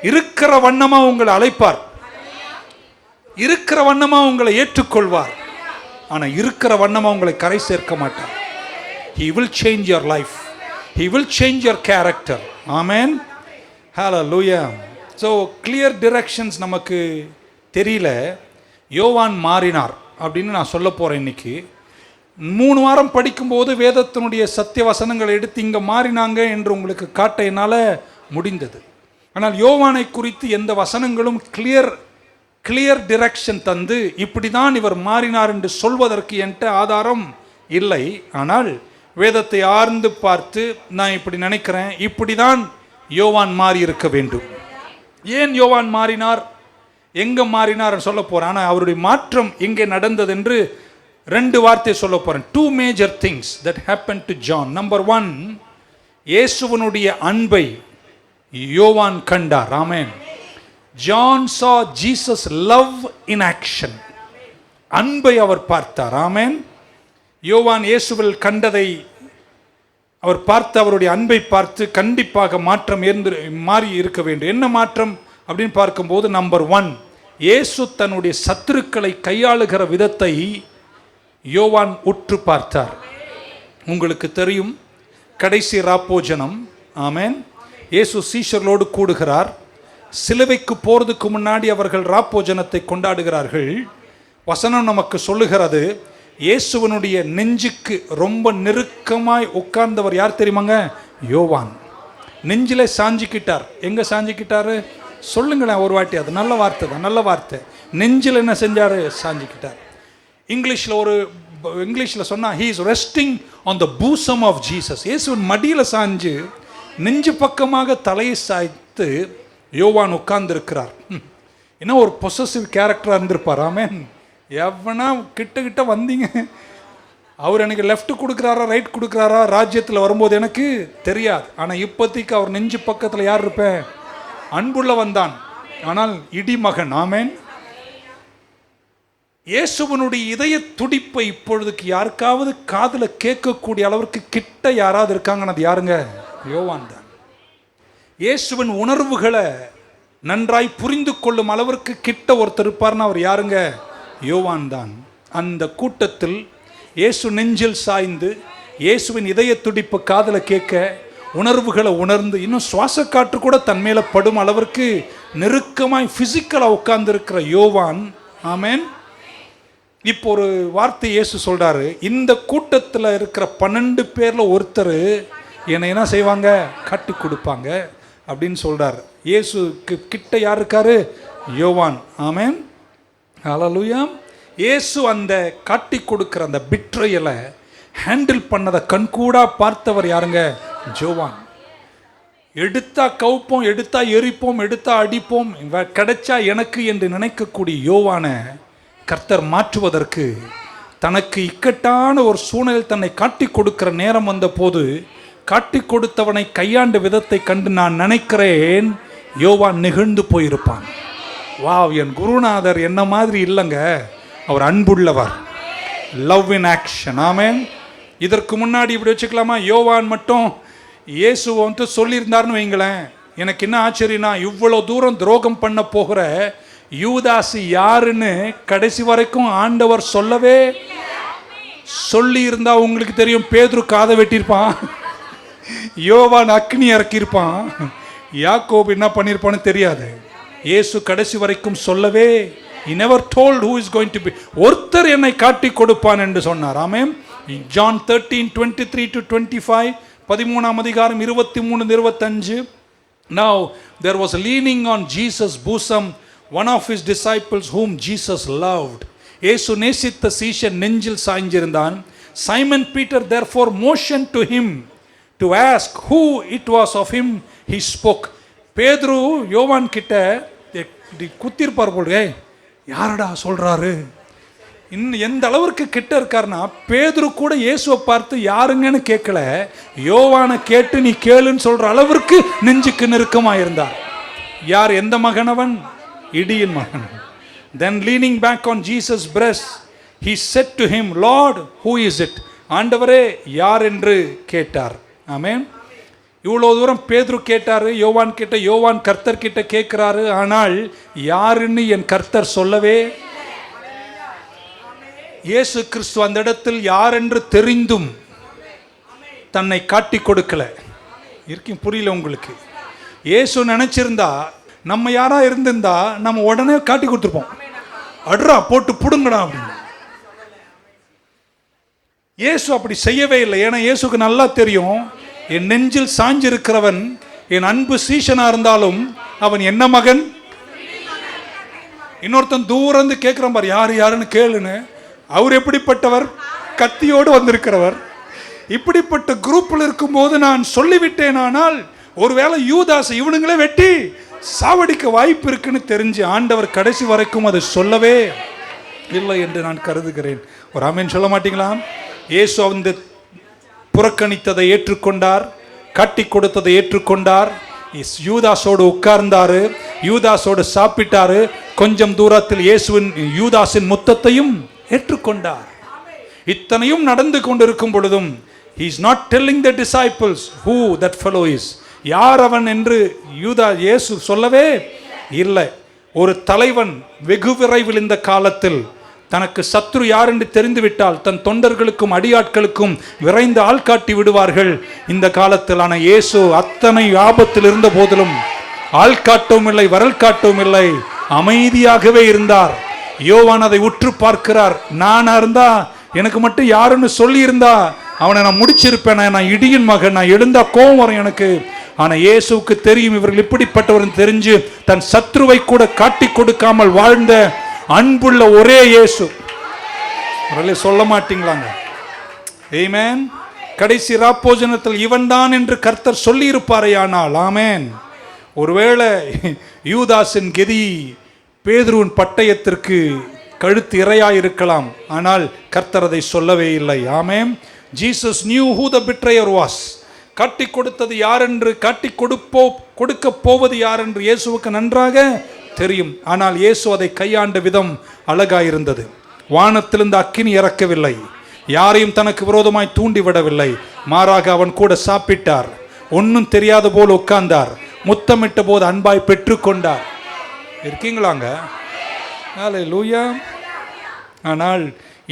இருக்கிற வண்ணமா உங்களை அழைப்பார், இருக்கிற வண்ணமா உங்களை ஏற்றுக்கொள்வார். ஆனா இருக்கிற வண்ணமா உங்களை கரை சேர்க்க மாட்டார். He will change your life. He will change your character. Amen. Hallelujah. So clear directions நமக்கு தெரியல. யோவான் மாறினார் அப்படின்னு நான் சொல்ல போறேன் இன்னைக்கு. 3 வாரம் படிக்கும்போது வேதத்தினுடைய சத்திய வசனங்களை எடுத்து இங்கே மாறினாங்க என்று உங்களுக்கு காட்ட என்னால் முடிந்தது. ஆனால் யோவானை குறித்து எந்த வசனங்களும் கிளியர் டிரெக்ஷன் தந்து இப்படி தான் இவர் மாறினார் என்று சொல்வதற்கு என்கிட்ட ஆதாரம் இல்லை. ஆனால் வேதத்தை ஆர்ந்து பார்த்து நான் இப்படி நினைக்கிறேன், இப்படி தான் யோவான் மாறி இருக்க வேண்டும். ஏன் யோவான் மாறினார், எங்கே மாறினார் சொல்ல போகிறேன். ஆனால் அவருடைய மாற்றம் எங்கே நடந்தது என்று 2 வார்த்தை சொல்ல போறேன். 2 major things that happened to John. Number 1, இயேசுவினுடைய அன்பை யோவான் கண்டார். ஆமென். John saw Jesus love in action. அன்பை அவர் பார்த்தார். ஆமென். யோவான் இயேசுவில் கண்டதை அவர் பார்த்து அவருடைய அன்பை பார்த்து கண்டிப்பாக மாற்றம் மாறி இருக்க வேண்டும். என்ன மாற்றம் அப்படின்னு பார்க்கும்போது, நம்பர் 1, இயேசு தன்னுடைய சத்துருக்களை கையாளுகிற விதத்தை யோவான் உற்று பார்த்தார். உங்களுக்கு தெரியும், கடைசி ராப்போஜனம். ஆமென். இயேசு சீஷர்களோடு கூடுகிறார். சிலுவைக்கு போறதுக்கு முன்னாடி அவர்கள் ராப்போஜனத்தை கொண்டாடுகிறார்கள். வசனம் நமக்கு சொல்லுகிறது, இயேசுவனுடைய நெஞ்சுக்கு ரொம்ப நெருக்கமாய் உட்கார்ந்தவர் யார் தெரியுமாங்க? யோவான். நெஞ்சில சாஞ்சிக்கிட்டார். எங்க சாஞ்சிக்கிட்டாரு சொல்லுங்களேன் ஒரு வாட்டி. அது நல்ல வார்த்தை தான், நல்ல வார்த்தை. நெஞ்சில் என்ன செஞ்சாரு? சாஞ்சிக்கிட்டார். இங்கிலீஷில் சொன்னால் he is resting on the bosom of Jesus. இயேசுவின் மடியில் சாஞ்சு நெஞ்சு பக்கமாக தலையை சாய்த்து யோவான் உட்கார்ந்து இருக்கிறார். என்ன ஒரு பொசசிவ் கேரக்டராக இருந்திருப்பார். ஆமென். எவனா கிட்ட வந்தீங்க, அவர் எனக்கு லெஃப்ட் கொடுக்குறாரா ரைட் கொடுக்குறாரா ராஜ்யத்தில் வரும்போது எனக்கு தெரியாது. ஆனால் இப்போதைக்கு அவர் நெஞ்சு பக்கத்தில் யார் இருப்பேன்? அன்புள்ள வந்தான், ஆனால் இடிமகன். ஆமென். இயேசுவனுடைய இதய துடிப்பை இப்பொழுதுக்கு யாருக்காவது காதில் கேட்கக்கூடிய அளவிற்கு கிட்ட யாராவது இருக்காங்கன்னு அது யாருங்க? யோவான் தான். இயேசுவின் உணர்வுகளை நன்றாய் புரிந்து கொள்ளும் அளவிற்கு கிட்ட ஒருத்தர் இருப்பார்னா அவர் யாருங்க? யோவான் தான். அந்த கூட்டத்தில் இயேசு நெஞ்சில் சாய்ந்து இயேசுவின் இதய துடிப்பு காதில் கேட்க, உணர்வுகளை உணர்ந்து, இன்னும் சுவாச காற்று கூட தன்மையில படும் அளவிற்கு நெருக்கமாய் பிசிக்கலாக உட்கார்ந்து இருக்கிற யோவான். ஆமென். இப்போ ஒரு வார்த்தை இயேசு சொல்றாரு, இந்த கூட்டத்தில் இருக்கிற 12 பேர்ல ஒருத்தர் என்னை என்ன செய்வாங்க? காட்டி கொடுப்பாங்க அப்படின்னு சொல்றாரு. இயேசுக்கு கிட்ட யார் இருக்காரு? யோவான். ஆமென். ஹல்லேலூயா. இயேசு அந்த காட்டி கொடுக்கிற அந்த பிட்ரையலை ஹேண்டில் பண்ணதை கண்கூடா பார்த்தவர் யாருங்க? யோவான். எடுத்தா கவுப்போம், எடுத்தா எரிப்போம், எடுத்தா அடிப்போம், கிடைச்சா எனக்கு என்று நினைக்கக்கூடிய யோவானை கர்த்தர் மாற்றுவதற்கு தனக்கு இக்கட்டான ஒரு சூழ்நிலை தன்னை காட்டி கொடுக்கிற நேரம் வந்த போது காட்டி கொடுத்தவனை கையாண்ட விதத்தை கண்டு நான் நினைக்கிறேன் யோவான் நெகிழ்ந்து போயிருப்பான். வாவ், என் குருநாதர் என்ன மாதிரி இல்லைங்க, அவர் அன்புள்ளவர். Love in action. ஆமென். இதற்கு முன்னாடி இப்படி வச்சுக்கலாமா? யோவான் மட்டும் இயேசுவை வந்து சொல்லியிருந்தார்னு வைங்களேன், எனக்கு என்ன ஆச்சரியனா, இவ்வளோ தூரம் துரோகம் பண்ண போகிற யூதாசு யாருன்னு கடைசி வரைக்கும் ஆண்டவர் சொல்லவே சொல்லி இருந்தா உங்களுக்கு தெரியும், பேதுரு காதை வெட்டியிருப்பான், யோவான் அக்னி இறக்கியிருப்பான், யாக்கோபு என்ன பண்ணியிருப்பான்னு தெரியாது. இயேசு கடைசி வரைக்கும் சொல்லவே, he never told who is going to be. ஒருத்தர் என்னை காட்டி கொடுப்பான் என்று சொன்னார். ஆமென். John 13:23-25, 13ஆம் அதிகாரம் 23-25. Now there was leaning on Jesus' bosom One of his disciples whom Jesus loved. இயேசு நேசித்த சீஷன் நெஞ்சில் சாய்ந்திருந்தான். Simon Peter therefore motioned to him to ask who it was of him he spoke. பேதுரு யோவான் கிட்ட குத்திருப்பார் போல, யாரடா சொல்றாரு, இன்னும் எந்த அளவிற்கு கிட்ட இருக்காருன்னா, பேதுரு கூட இயேசுவை பார்த்து யாருங்கன்னு கேட்கல, யோவானை கேட்டு நீ கேளுன்னு சொல்ற அளவிற்கு நெஞ்சுக்கு நெருக்கமாக இருந்தார். யார், எந்த மகனவன்? இடியின் மகன். Then leaning back on Jesus' breast, he said to him, Lord, who is it? ஆண்டவரே யார் என்று கேட்டார். ஆமென். இவ்வளோ தூரம் பேதுரு கேட்டாரு யோவான் கிட்ட, யோவான் கர்த்தர் கிட்ட கேட்கிறாரு. ஆனால் யாருன்னு என் கர்த்தர் சொல்லவே. இயேசு கிறிஸ்து அந்த இடத்தில் யார் என்று தெரிந்தும் தன்னை காட்டி கொடுக்கல. இருக்கீங்க, புரியல உங்களுக்கு? இயேசு நினைச்சிருந்தா, நம்ம யாரா இருந்திருந்தா நம்ம உடனே காட்டி கொடுத்துருப்போம். அட்ரா போட்டு புடுங்கடா அப்படின்னு. இயேசு அப்படி செய்யவே இல்லை. ஏன்னா இயேசுக்கு நல்லா தெரியும், என் நெஞ்சில் சாஞ்சிருக்கிறவன் என் அன்பு சீஷனா இருந்தாலும் அவன் என்ன மகன். இன்னொருத்தன் தூரந்து கேட்கிறான் பாரு, யாரு யாருன்னு கேளுன்னு. அவர் எப்படிப்பட்டவர்? கத்தியோடு வந்திருக்கிறவர். இப்படிப்பட்ட குரூப்பில் இருக்கும்போது நான் சொல்லிவிட்டேன், ஆனால் ஒருவேளை யூதாஸ் இவனுங்களே வெட்டி சாவடிக்க வாய்ப்பு இருக்குன்னு தெரிஞ்சு ஆண்டவர் கடைசி வரைக்கும் அதை சொல்லவே இல்லை என்று நான் கருதுகிறேன். ஒரு ஆமென் சொல்ல மாட்டீங்களா? இயேசு அந்த புறக்கணித்ததை ஏற்றுக்கொண்டார், காட்டி கொடுத்ததை ஏற்றுக்கொண்டார். யூதாஸோடு உட்கார்ந்தாரு, யூதாஸோடு சாப்பிட்டாரு. கொஞ்சம் தூரத்தில் இயேசுவின் யூதாஸின் முத்தத்தையும் ஏற்றுக்கொண்டார். இத்தனையும் நடந்து கொண்டிருக்கும் பொழுதும் he is not telling the disciples who that fellow is. யார் அவன் என்று இயேசு சொல்லவே இல்லை. ஒரு தலைவன் வெகு விரைவில் இந்த காலத்தில் தனக்கு சத்ரு யார் என்று தெரிந்துவிட்டால் தன் தொண்டர்களுக்கும் அடியாட்களுக்கும் விரைந்து ஆள் காட்டி விடுவார்கள். இந்த காலத்தில் ஆன இயேசு அத்தனை ஆபத்தில் இருந்த போதிலும் ஆள் காட்டவும் இல்லை, வரல் காட்டவும் இல்லை, அமைதியாகவே இருந்தார். யோவான் அதை உற்று பார்க்கிறார். நானா இருந்தா, எனக்கு மட்டும் யாருன்னு சொல்லி இருந்தா அவனை நான் முடிச்சிருப்பேன். நான் இடியின் மகன், நான் எழுந்தா கோபம் வரும் எனக்கு. ஆனா இயேசுவுக்கு தெரியும் இவர்கள் இப்படிப்பட்டவர் தெரிஞ்சு தன் சத்ருவை கூட காட்டி கொடுக்காமல் வாழ்ந்த அன்புள்ள ஒரே இயேசு. சொல்ல மாட்டீங்களாங்க? ஆமென். கடைசி ராப்போஜனத்தில் இவன் தான் என்று கர்த்தர் சொல்லி இருப்பாரேயானால். ஆமென். ஒருவேளை யூதாஸின் கெதி பேதுருவின் பட்டயத்திற்கு கழுத்து இரையாய் இருக்கலாம், ஆனால் கர்த்தர் அதை சொல்லவே இல்லை. ஆமென். Jesus knew who the betrayer was. காட்டி கொடுத்தது யார் என்று, காட்டி கொடுக்க போவது யார் என்று இயேசுவுக்கு நன்றாக தெரியும். ஆனால் இயேசு அதை கையாண்ட விதம் அழகாயிருந்தது. வானத்திலிருந்து அக்கினி இறக்கவில்லை, யாரையும் தனக்கு விரோதமாய் தூண்டிவிடவில்லை. மாறாக அவன் கூட சாப்பிட்டார், ஒன்றும் தெரியாத போல் உட்கார்ந்தார், முத்தமிட்ட போது அன்பாய் பெற்றுக்கொண்டார். இருக்கீங்களாங்க? ஹல்லேலூயா. ஆனால்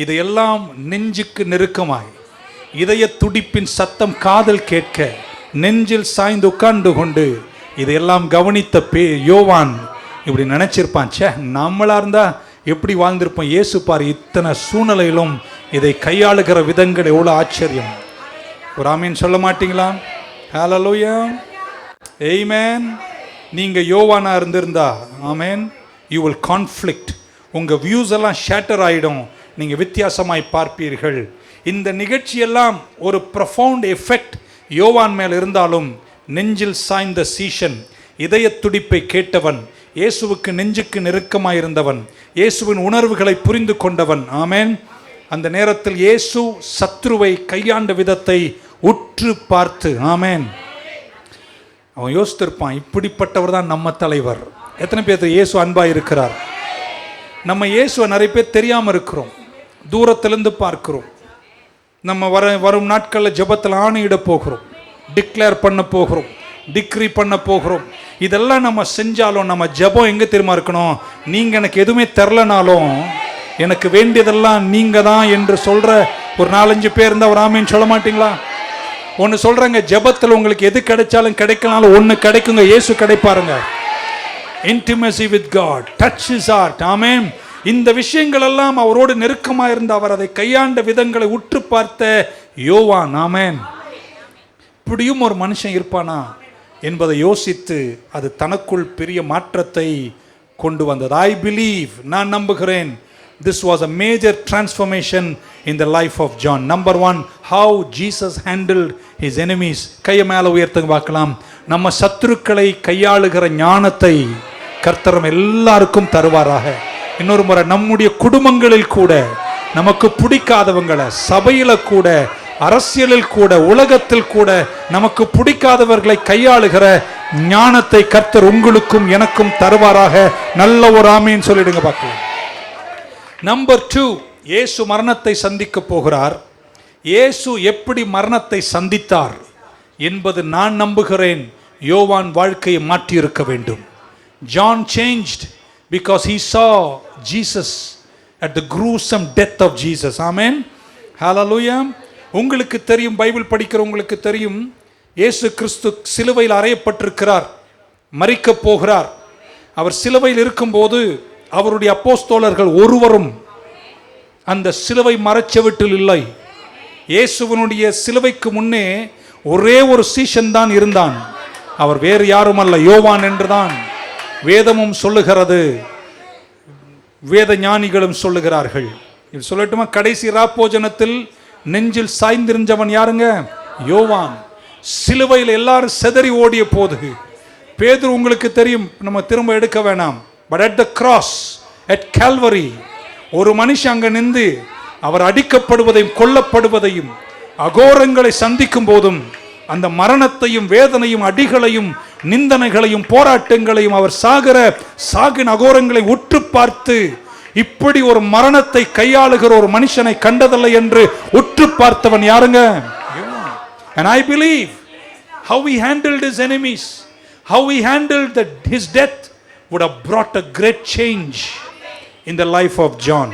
இதையெல்லாம் நெஞ்சுக்கு நெருக்கமாய் இதய துடிப்பின் சத்தம் காதல் கேட்க நெஞ்சில் சாய்ந்து உட்கார்ந்து கொண்டு இதையெல்லாம் கவனித்த யோவான் இப்படி நினைச்சிருப்பான், சே நம்மளா இருந்தா எப்படி வாழ்ந்திருப்போம். இயேசு பார் இத்தனை சூழ்நிலையிலும் இதை கையாளுகிற விதங்கள் எவ்வளோ ஆச்சரியம். ஒரு ஆமீன் சொல்ல மாட்டீங்களா? ஹல்லேலூயா. ஆமென். நீங்க யோவானா இருந்திருந்தா ஆமென், யூ வில் கான்ஃப்ளிக்ட். உங்க வியூஸ் எல்லாம் ஷேட்டர் ஆயிடும், நீங்க வித்தியாசமாய் பார்ப்பீர்கள். இந்த நிகழ்ச்சியெல்லாம் ஒரு ப்ரொஃபவுண்ட் எஃபெக்ட் யோவான் மேல் இருந்தாலும் நெஞ்சில் சாய்ந்த சீஷன், இதய துடிப்பை கேட்டவன், இயேசுவுக்கு நெஞ்சுக்கு நெருக்கமாயிருந்தவன், இயேசுவின் உணர்வுகளை புரிந்து கொண்டவன். ஆமென். அந்த நேரத்தில் இயேசு சத்ருவை கையாண்ட விதத்தை உற்று பார்த்து ஆமென், அவன் யோசித்திருப்பான், இப்படிப்பட்டவர் தான் நம்ம தலைவர். எத்தனை பேர் இயேசு அன்பா இருக்கிறார்? நம்ம இயேசுவை நிறைய பேர் தெரியாமல் இருக்கிறோம், தூரத்திலிருந்து பார்க்கிறோம். நம்ம வரும் நாட்களில் ஜெபத்தில் ஆணையிட போகிறோம், டிக்ளேர் பண்ண போகிறோம், டிக்ரி பண்ண போகிறோம். இதெல்லாம் நம்ம செஞ்சாலும் நம்ம ஜெபம் எங்கே தெரியுமா இருக்கணும்? நீங்கள் எனக்கு எதுவுமே தரலனாலும் எனக்கு வேண்டியதெல்லாம் நீங்கள் தான் என்று சொல்கிற ஒரு 4-5 பேர் இருந்தால் ஒரு ஆமீன் சொல்ல மாட்டீங்களா? ஒன்று சொல்கிறேங்க, ஜெபத்தில் உங்களுக்கு எது கிடைச்சாலும் கிடைக்கனாலும் ஒன்று கிடைக்குங்க, இயேசு கிடைப்பாருங்க. Intimacy with God, touch his heart. ஆமென். இந்த விஷயங்கள் எல்லாம் அவரோடு நெருக்கமாக இருந்த அவர் அதை கையாண்ட விதங்களை உற்று பார்த்த யோவான். ஆமென். இப்படியும் ஒரு மனுஷன் இருப்பானா என்பதை யோசித்து அது தனக்குள் பெரிய மாற்றத்தை கொண்டு வந்தது. ஐ பிலீவ், நான் நம்புகிறேன். This was a major transformation in the life of John. Number one, how Jesus handled his enemies. கையை மேலே உயர்த்துங்க பார்க்கலாம். நம்ம சத்துருக்களை கையாளுகிற ஞானத்தை கர்த்தர் எல்லாருக்கும் தருவாராக. இன்னொரு முறை, நம்முடைய குடும்பங்களில் கூட நமக்கு பிடிக்காதவங்களை, சபையில கூட, அரசியலில் கூட, உலகத்தில் கூட நமக்கு பிடிக்காதவர்களை கையாளுகிற ஞானத்தை கர்த்தர் உங்களுக்கும் எனக்கும் தருவாராக. நல்ல ஒரு ஆமீன் சொல்லிடுங்க பார்க்கலாம். நம்பர் 2, இயேசு மரணத்தை சந்திக்க போகிறார். இயேசு எப்படி மரணத்தை சந்தித்தார் என்பது நான் நம்புகிறேன் யோவான் வாழ்க்கையை மாற்றி இருக்க வேண்டும். John changed because he saw Jesus at the gruesome death of Jesus. Amen. Hallelujah. உங்களுக்கு தெரியும், பைபிள் படிக்கிற உங்களுக்கு தெரியும், இயேசு கிறிஸ்து சிலுவையில் அறையப்பட்டிருக்கிறார், மரிக்க போகிறார். அவர் சிலுவையில் இருக்கும்போது அவருடைய அப்போஸ்தலர்கள் ஒருவரும் அந்த சிலுவை மரச்செவிட்டில் இல்லை. இயேசுவனுடைய சிலுவைக்கு முன்னே ஒரே ஒரு சீஷன் தான் இருந்தான். அவர் வேறு யாரும் அல்ல, யோவான் என்றுதான் வேதமும் சொல்லுகிறது, வேத ஞானிகளும் சொல்லுகிறார்கள். இது சொல்லட்டுமா, கடைசி ராப்போஜனத்தில் நெஞ்சில் சாய்ந்திருந்தவன் யாருங்க? யோவான். சிலுவையில் எல்லாரும் செதறி ஓடிய போது பேதுரு, உங்களுக்கு தெரியும், நம்ம திரும்ப எடுக்க வேணாம், but at the cross, at Calvary, ஒரு மனுஷன் அங்க நின்று அவர் அடிக்கப்படுவதையும் கொல்லப்படுவதையும் அகோரங்களை சந்திக்கும் போதும் அந்த மரணத்தையும் வேதனையும் அடிகளையும் நிந்தனைகளையும் போராட்டங்களையும் அவர் சாகின் அகோரங்களை உற்று பார்த்து, இப்படி ஒரு மரணத்தை கையாளுகிற ஒரு மனுஷனை கண்டதில்லை என்று உற்று பார்த்தவன் யாருங்க? And I believe how he handled his enemies, how he handled his death would have brought a great change in the life of John.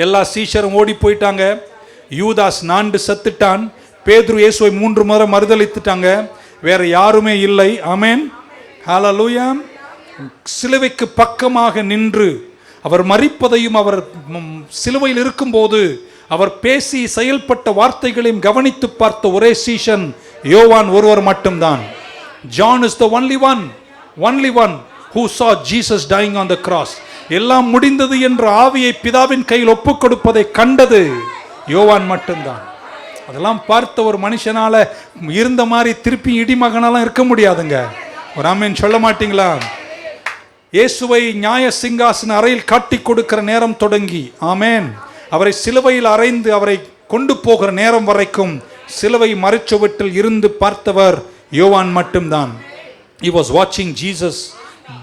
எல்லா சீஷரும் ஓடி போயிட்டாங்க. யூதாஸ் நான்கு செத்துட்டான். பேதுரு இயேசுவை 3 முறை மறுதலித்துட்டாங்க. வேற யாருமே இல்லை. ஆமென். ஹalleluya. சிலுவைக்கு பக்கமாக நின்று அவர் மரிப்பதையும் அவர் சிலுவையில் இருக்கும்போது அவர் பேசி செயல்பட்ட வார்த்தைகளையும் கவனித்து பார்த்த ஒரே சீஷன் யோவான் ஒருவர் மட்டும்தான். John is the only one who saw Jesus dying on the cross. எல்லாம் முடிந்தது என்ற ஆவியை பிதாவின் கையில் ஒப்புக் கொடுப்பதை கண்டது யோவான் மட்டும்தான். அதெல்லாம் பார்த்த ஒரு மனுஷனால இருந்த மாதிரி திருப்பி இடிமகனாலாம் இருக்க முடியாதுங்க. ஒரு ஆமென் சொல்ல மாட்டீங்களா? இயேசுவை நியாய சிங்காசன அறையில் காட்டி கொடுக்கிற நேரம் தொடங்கி, ஆமென், அவரை சிலுவையில் அறைந்து அவரை கொண்டு போகிற நேரம் வரைக்கும் சிலுவை மரச்சுவட்டில் இருந்து பார்த்தவர் யோவான் மட்டும்தான். He was watching Jesus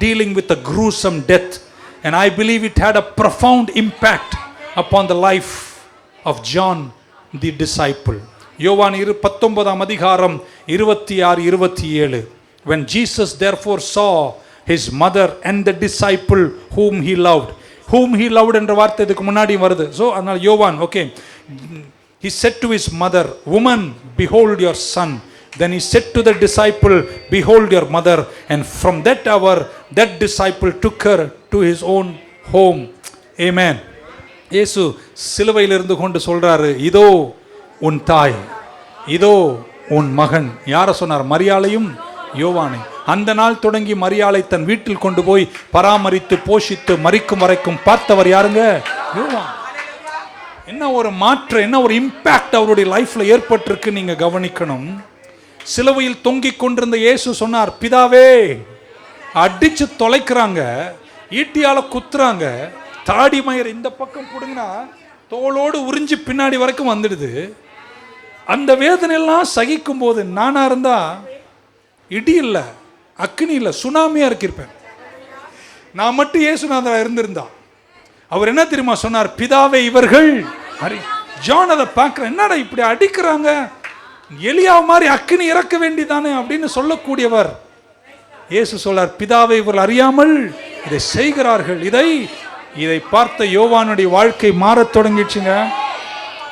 dealing with a gruesome death, and I believe it had a profound impact upon the life of John the disciple. யோவான் 19 அதிகாரம் 26-27. When Jesus therefore saw his mother and the disciple whom he loved என்ற வார்த்தை இதுக்கு முன்னாடி வருது. So அதனால யோவான், okay, he said to his mother, woman, behold your son. Then he said to the disciple, behold your mother. And from that hour that disciple took her to his own home. Amen. இயேசு சிலுவையில் இருந்து கொண்டு சொல்றாரு, இதோ உன் தாய், இதோ உன் மகன். யாரை சொன்னார்? மரியாளையும் யோவானை. அந்த நாள் தொடங்கி மரியாளை தன் வீட்டில் கொண்டு போய் பராமரித்து போஷித்து மரிக்கும் வரைக்கும் பார்த்தவர் யாருங்க? யோவான். என்ன ஒரு மாற்றம், என்ன ஒரு இம்பாக்ட் அவருடைய லைஃப்ல ஏற்பட்டிருக்கு நீங்க கவனிக்கணும். சிலுவையில் தொங்கிக் கொண்டிருந்த இயேசு சொன்னார், பிதாவே, அடிச்சு தொலைக்கிறாங்க, ஈட்டியால குத்துறாங்க, தாடி மயிர் இந்த பக்கம் புடுங்கினா தோளோடு உறிஞ்சி பின்னாடி வரைக்கும் வந்துடுது. அந்த வேதனையெல்லாம் சகிக்கும் போது நானா இருந்தா இடி இல்லை, அக்னி இல்லை, சுனாமியா இருக்கிருப்பேன். நான் மட்டும் இயேசுநாதரா இருந்திருந்தா அவர் என்ன தெரியுமா சொன்னார்? பிதாவே, இவர்கள் ஜான் அதை பார்க்கிறேன், என்னடா இப்படி அடிக்கிறாங்க, எலியா மாதிரி அக்னி இறக்க வேண்டிதானே அப்படின்னு சொல்லக்கூடியவர். இயேசு சொல்றார், பிதாவை இவர்கள் அறியாமல் இதை செய்கிறார்கள். இதை பார்த்த யோவானுடைய வாழ்க்கை மாறத் தொடங்கிடுச்சுங்க.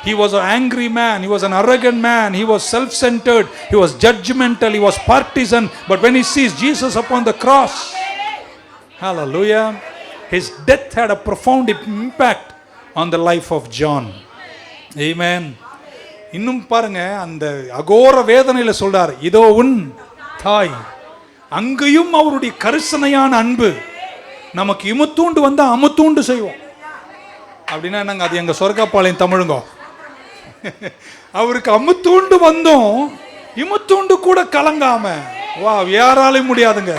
He was an angry man, he was an arrogant man, he was self-centered, he was judgmental, he was partisan, but when he sees Jesus upon the cross, hallelujah, his death had a profound impact on the life of John. Amen. இன்னும் பாருங்க, அந்த அகோர வேதனையில சொல்றார், இதோ உன் தாய். அங்கேயும் அவருடைய கரிசனையான அன்பு, நமக்கு இமுத்தூண்டு வந்தா அமுத்தூண்டு செய்வோம். அப்படின்னா நாங்கள் அது எங்க சொர்க்கப்பாளையம் தமிழுங்க. அவருக்கு அமுத்தூண்டு வந்தோம், இமுத்தூண்டு கூட கலங்காம. வா, யாராலையும் முடியாதுங்க.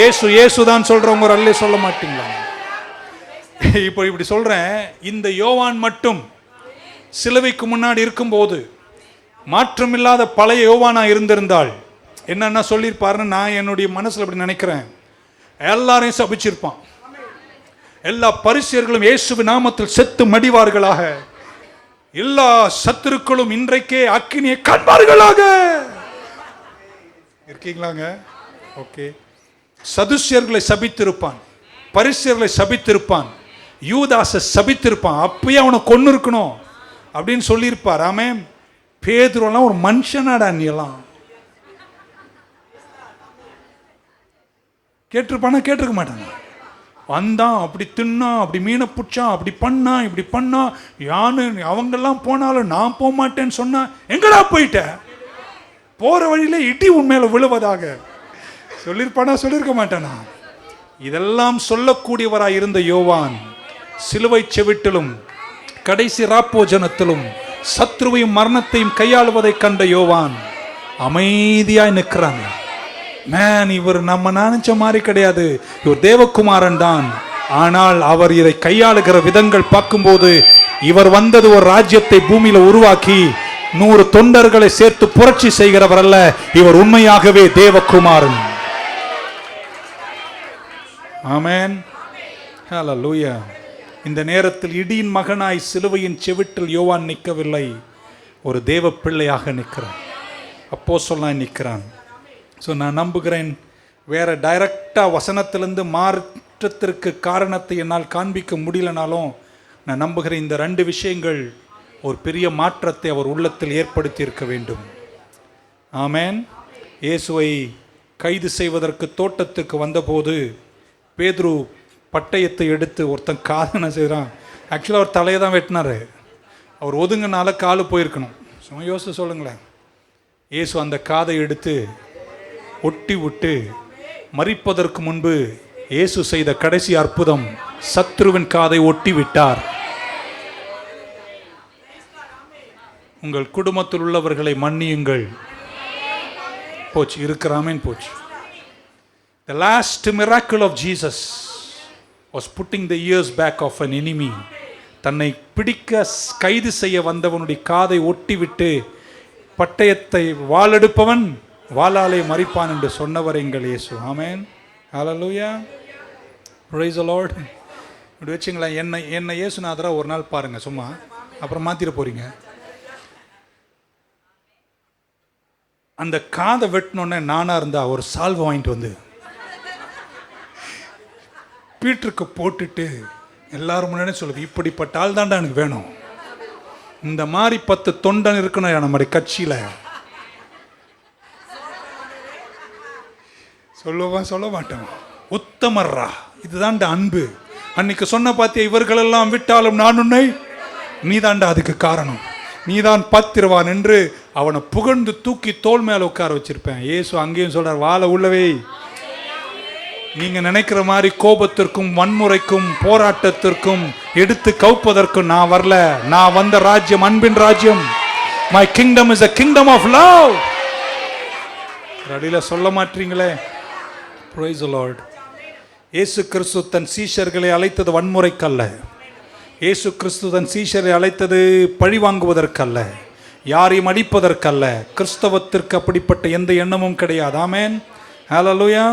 ஏசு ஏசுதான் சொல்றவங்க ஒரு அல்லே சொல்ல மாட்டீங்களா? இப்போ இப்படி சொல்றேன். இந்த யோவான் மட்டும் சிலுவைக்கு முன்னாடி இருக்கும்போது மாற்றமில்லாத பழைய யோவானா இருந்திருந்தால் என்னன்னா சொல்லியிருப்பாருன்னு நான் என்னுடைய மனசுல அப்படி நினைக்கிறேன். எல்லாரையும் சபிச்சிருப்பான். எல்லா பரிசேயர்களும் இயேசுவின் நாமத்தில் செத்து மடிவார்களாக, எல்லா சத்துருக்களும் இன்றைக்கே அக்கினியை காண்பார்களாக. இருக்கீங்களாங்க? ஓகே. சதுசியர்களை சபித்திருப்பான், பரிசேயர்களை சபித்திருப்பான், யூதாசை சபித்திருப்பான். அப்பயே அவனை கொன்னு இருக்கணும் அப்படின்னு சொல்லியிருப்பார். ஆமென். பேதுருவெல்லாம் ஒரு மனுஷனாடா, நீ எல்லாம் கேட்டிருப்பானா? கேட்டிருக்க மாட்டாங்க. வந்தான், அப்படி தின்னான், அப்படி மீனை பிடிச்சான், அப்படி பண்ணான், இப்படி பண்ணான். யானு அவங்கெல்லாம் போனாலும் நான் போக மாட்டேன்னு சொன்னா, எங்கடா போயிட்ட? போற வழியில இடி உண்மையில விழுவதாக சொல்லியிருப்பானா? சொல்லியிருக்க மாட்டானா? இதெல்லாம் சொல்லக்கூடியவராய் இருந்த யோவான் சிலுவை செவிட்டிலும் கடைசி ராப்போஜனத்திலும் சத்ருவையும் மரணத்தையும் கையாளுவதை கண்ட யோவான் அமைதியாய் நிற்கிறாங்க. மேன், இவர் நம்ம நினைச்ச மாதிரி கிடையாது, இவர் தேவகுமாரன் தான். ஆனால் அவர் இதை கையாளுகிற விதங்கள் பார்க்கும்போது இவர் வந்தது ஒரு ராஜ்யத்தை பூமியில உருவாக்கி 100 தொண்டர்களை சேர்த்து புரட்சி செய்கிறவர் அல்ல, இவர் உண்மையாகவே தேவகுமாரன். ஆமென். ஹல்லேலூயா. இந்த நேரத்தில் இடியின் மகனாய் சிலுவையின் செவிட்டில் யோவான் நிற்கவில்லை, ஒரு தேவ பிள்ளையாக நிற்கிறான், அப்போஸ்தலனாய் நிற்கிறான். ஸோ நான் நம்புகிறேன், வேற டைரக்டாக வசனத்திலிருந்து மாற்றத்திற்கு காரணத்தை என்னால் காண்பிக்க முடியலனாலும் நான் நம்புகிறேன் இந்த 2 விஷயங்கள் ஒரு பெரிய மாற்றத்தை அவர் உள்ளத்தில் ஏற்படுத்தி இருக்க வேண்டும். ஆமென். இயேசுவை கைது செய்வதற்கு தோட்டத்துக்கு வந்தபோது பேதுரு பட்டயத்தை எடுத்து ஒருத்தன் காதனை செய்கிறான். ஆக்சுவலாக அவர் தலையை தான் வெட்டினார். அவர் ஒதுங்கினால காலு போயிருக்கணும். சும்மா யோசிச்சு சொல்லுங்களேன். இயேசு அந்த காதை எடுத்து ஒட்டி விட்டு மரிப்பதற்கு முன்பு இயேசு செய்த கடைசி அற்புதம், சத்ருவின் காதை ஒட்டி விட்டார். உங்கள் குடும்பத்தில் உள்ளவர்களை மன்னியுங்கள். போச்சு, இருக்கிறாமேன் போச்சு. The last miracle of Jesus was putting the ears back of an enemy. தன்னை பிடிக்க கைது செய்ய வந்தவனுடைய காதை ஒட்டிவிட்டு பட்டயத்தை வாளெடுப்பவன் வாளாலே மறிப்பான் என்று சொன்னவர் எங்கள் இயேசு. ஆமென். ஹல்லேலூயா. Praise the Lord. இப்படி வச்சுங்களேன். என்ன இயேசுநாதரா ஒரு நாள் பாருங்க, சும்மா அப்புறம் மாத்திர போறீங்க. அந்த காதை வெட்டினோடனே நானா இருந்தா ஒரு சால்வை வாங்கிட்டு வந்து பீட்டருக்கு போட்டுட்டு எல்லாரும் முன்னாடி சொல்லுங்க, இப்படிப்பட்ட ஆள் தான்டா எனக்கு வேணும், இந்த மாதிரி 10 தொண்டன் இருக்கணும் நம்முடைய கட்சியில. சொல்ல மாட்டோம். உத்தமர்ரா, இதுதான்டா அன்பு. அன்னைக்கு சொன்ன பாத்தியா, இவர்களெல்லாம் விட்டாலும் நான் உன்னை, நீதான்டா அதுக்கு காரணம், நீதான் பாத்திரவான் என்று அவனை புகழ்ந்து தூக்கி தோள் மேல உட்கார வச்சிருப்பேன். இயேசு அங்கேயும் சொல்றார், வாழ உள்ளவே. நீங்க நினைக்கிற மாதிரி கோபத்திற்கும் வன்முறைக்கும் போராட்டத்திற்கும் எடுத்து கவுப்பதற்கும் நான் வரல. நான் வந்த ராஜ்யம் அன்பின் ராஜ்யம். My kingdom is a kingdom of love. அடியில சொல்ல மாட்டீங்களே. Praise the Lord. இயேசு கிறிஸ்து தன் சீஷர்களை அழைத்தது வன்முறைக்கல்ல. இயேசு கிறிஸ்து தன் சீஷரை அழைத்தது பழி வாங்குவதற்கல்ல, யாரையும் அடிப்பதற்கல்ல. கிறிஸ்தவத்திற்கு அப்படிப்பட்ட எந்த எண்ணமும் கிடையாது. ஆமென். ஹல்லேலூயா.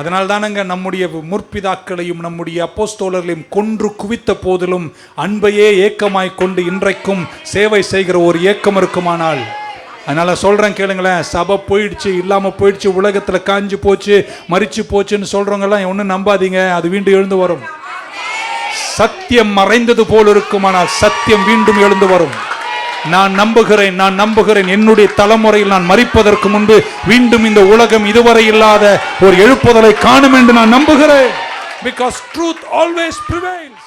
அதனால் தானங்க நம்முடைய முற்பிதாக்களையும் நம்முடைய அப்போஸ்தலர்களையும் கொன்று குவித்த போதிலும் அன்பையே ஏக்கமாய் கொண்டு இன்றைக்கும் சேவை செய்கிற ஒரு ஏக்கம் இருக்குமானால், அதனால சொல்றேன் கேளுங்களேன். சபை போயிடுச்சு, இல்லாம போயிடுச்சு, உலகத்துல காஞ்சு போச்சு, மரிச்சு போச்சுன்னு சொல்றவங்க எல்லாம் ஒன்னும் நம்பாதீங்க. அது மீண்டும் எழுந்து வரும். சத்தியம் மறைந்தது போல் இருக்குமானால் சத்தியம் மீண்டும் எழுந்து வரும். நான் நம்புகிறேன். என்னுடைய தலைமுறையில் நான் மரிப்பதற்கு முன்பு மீண்டும் இந்த உலகம் இதுவரை இல்லாத ஒரு எழுப்புதலை காணும் என்று நான் நம்புகிறேன். Because truth always prevails.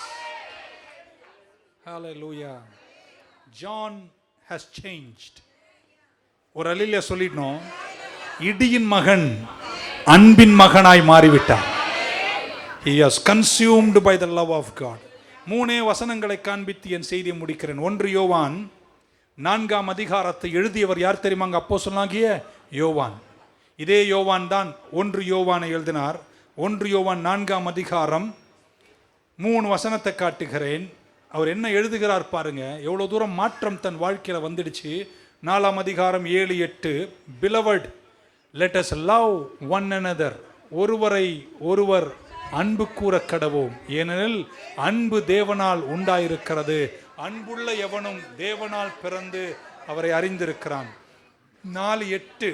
Hallelujah. John has changed. ஒரு அல்லேலூயா சொல்லிடணும். இடியின் மகன் அன்பின் மகனாய் மாறிவிட்டார். He was consumed by the love of God. 3 வசனங்களை காண்பித்து என் செய்தியை முடிக்கிறேன். 1 யோவான் 4ஆம் அதிகாரத்தை எழுதியவர் யார் தெரியுமாங்க? அப்போஸ்தலனாகிய யோவான். இதே யோவான் தான் 1 யோவானை எழுதினார். 1 யோவான் 4ஆம் அதிகாரம் 3 வசனத்தை காட்டுகிறேன். அவர் என்ன எழுதுகிறார் பாருங்க, எவ்வளோ தூரம் மாற்றம் தன் வாழ்க்கையில் வந்துடுச்சு. 4ஆம் அதிகாரம் 7-8. Beloved, let us love one another. ஒருவரை ஒருவர் அன்பு கூற கடவோம், ஏனெனில் அன்பு தேவனால் உண்டாயிருக்கிறது. அன்புள்ள எவனும் தேவனால் பிறந்து அவரை அறிந்திருக்கிறான். 4:8.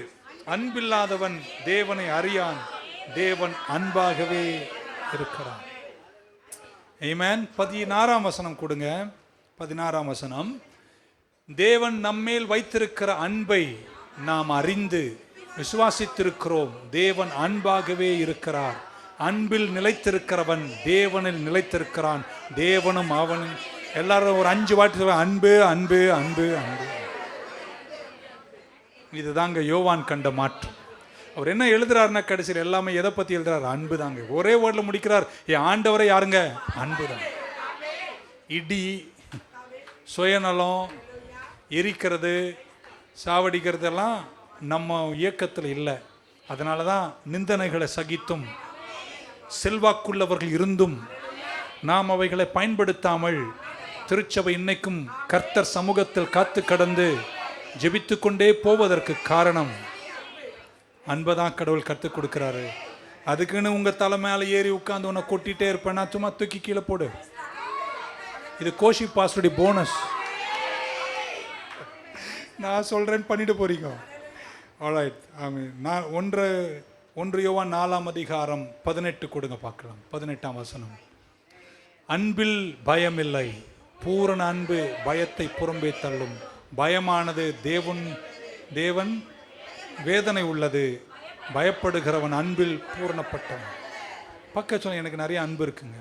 அன்பில்லாதவன் தேவனை அறியான், தேவன் அன்பாகவே இருக்கிறான். ஆமென். 16ஆம் வசனம் கொடுங்க. 16ஆம் வசனம். தேவன் நம்மேல் வைத்திருக்கிற அன்பை நாம் அறிந்து விசுவாசித்திருக்கிறோம். தேவன் அன்பாகவே இருக்கிறார். அன்பில் நிலைத்திருக்கிறவன் தேவனில் நிலைத்திருக்கிறான், தேவனும் அவனில். எல்லாரும் ஒரு 5 வாட்டி அன்பு அன்பு அன்பு அன்பு. இதுதாங்க யோவான் கண்ட மாற்றம். அவர் என்ன எழுதுறாருன்னா கடைசியில் எல்லாமே எதை பற்றி எழுதுறாரு? அன்பு தாங்க. ஒரே வேர்டில் முடிக்கிறார், என் ஆண்டவரை யாருங்க? அன்பு தான். இடி, சுயநலம், எரிக்கிறது, சாவடிக்கிறதெல்லாம் நம்ம இயக்கத்தில் இல்லை. அதனால தான் நிந்தனைகளை சகித்தும் செல்வாக்குள்ளவர்கள் இருந்தும் நாம் அவைகளை பயன்படுத்தாமல் திருச்சபை இன்னைக்கும் கர்த்தர் சமூகத்தில் காத்து கடந்து ஜெபித்து கொண்டே போவதற்கு காரணம் அன்பதான் கடவுள் கற்றுக் கொடுக்குறாரு. அதுக்குன்னு உங்கள் தலை மேலே ஏறி உட்காந்து உன்னை கொட்டிகிட்டே இருப்பேன்னா சும்மா தூக்கி கீழே போடு. இது கோஷி பாஸ்டருடைய போனஸ். நான் சொல்கிறேன்னு பண்ணிட்டு போறீங்க. ஆல்ரைட். ஆமாம். நான் 1 யோவான் 4ஆம் அதிகாரம் 18 கொடுங்க பார்க்கலாம். 18ஆம் வசனம். அன்பில் பயமில்லை, பூரண அன்பு பயத்தை புறம்பே தள்ளும். பயமானது தேவன் வேதனை உள்ளது, பயப்படுகிறவன் அன்பில் பூரணப்பட்டவன். பக்க சொல்ல எனக்கு நிறைய அன்பு இருக்குங்க.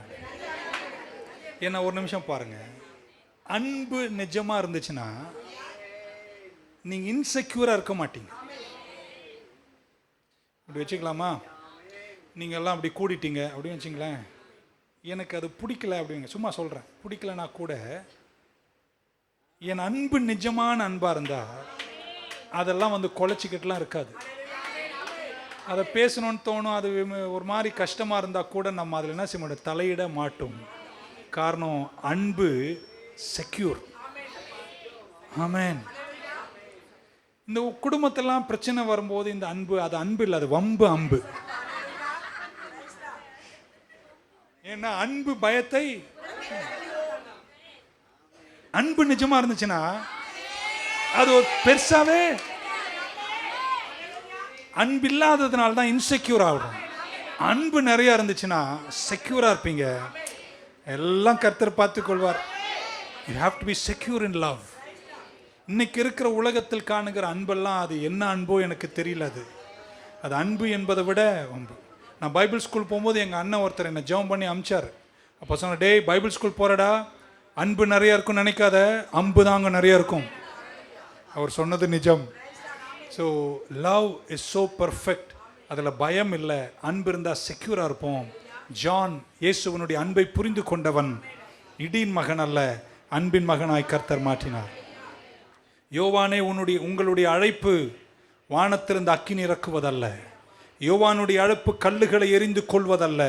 என்ன ஒரு நிமிஷம் பாருங்க. அன்பு நிஜமா இருந்துச்சுன்னா நீங்க இன்செக்யூரா இருக்க மாட்டீங்க. அப்படி வச்சுக்கலாமா? நீங்க எல்லாம் அப்படி கூடிட்டீங்க அப்படின்னு வச்சுங்களேன், எனக்கு அது பிடிக்கல அப்படிங்க, சும்மா சொல்றேன், பிடிக்கலனா கூட என் அன்பு நிஜமான அன்பா இருந்தா அதெல்லாம் வந்து குலைச்சிக்கிட்டுலாம் இருக்காது. அதை பேசணும்னு தோணும். அது ஒரு மாதிரி கஷ்டமாக இருந்தால் கூட நம்ம அதில் என்ன செய்ய மாட்டோம்? தலையிட மாட்டோம். காரணம் அன்பு செக்யூர். ஆமென். இந்த குடும்பத்தெல்லாம் பிரச்சனை வரும்போது இந்த அன்பு, அது அன்பு இல்லை, அது வம்பு அம்பு. ஏன்னா அன்பு பயத்தை, அன்பு நிஜமா இருந்துச்சுன்னா அது ஒரு பெருசாவே. அன்பு இல்லாததுனால தான் இன்செக்யூர் ஆகும். அன்பு நிறைய இருந்துச்சுன்னா செக்யூரா இருப்பீங்க. எல்லாம் கர்த்தர் பார்த்துக் கொள்வார். You have to be secure in love. இன்னைக்கு இருக்கிற உலகத்தில் காணுகிற அன்பெல்லாம் அது என்ன அன்போ எனக்கு தெரியல. அது அன்பு என்பதை விட அன்பு. நான் பைபிள் ஸ்கூல் போகும்போது எங்கள் அண்ணன் ஒருத்தர் என்னை ஜெபம் பண்ணி அமிச்சார். அப்போ சொன்ன, டேய் பைபிள் ஸ்கூல் போகிறடா, அன்பு நிறையா இருக்கும்னு நினைக்காத, அன்பு தாங்க நிறையா இருக்கும். அவர் சொன்னது நிஜம். So love is so perfect. அதில் பயம் இல்லை, அன்பு இருந்தால் செக்யூராக இருப்போம். ஜான் இயேசுவனுடைய அன்பை புரிந்து கொண்டவன் இடியின் மகன் அல்ல, அன்பின் மகனாய் கர்த்தர் மாற்றினார். யோவானே, உங்களுடைய அழைப்பு வானத்திலிருந்து அக்கினி இறக்குவதல்ல. யோவானுடைய அழைப்பு கல்லுகளை எரிந்து கொள்வதல்ல.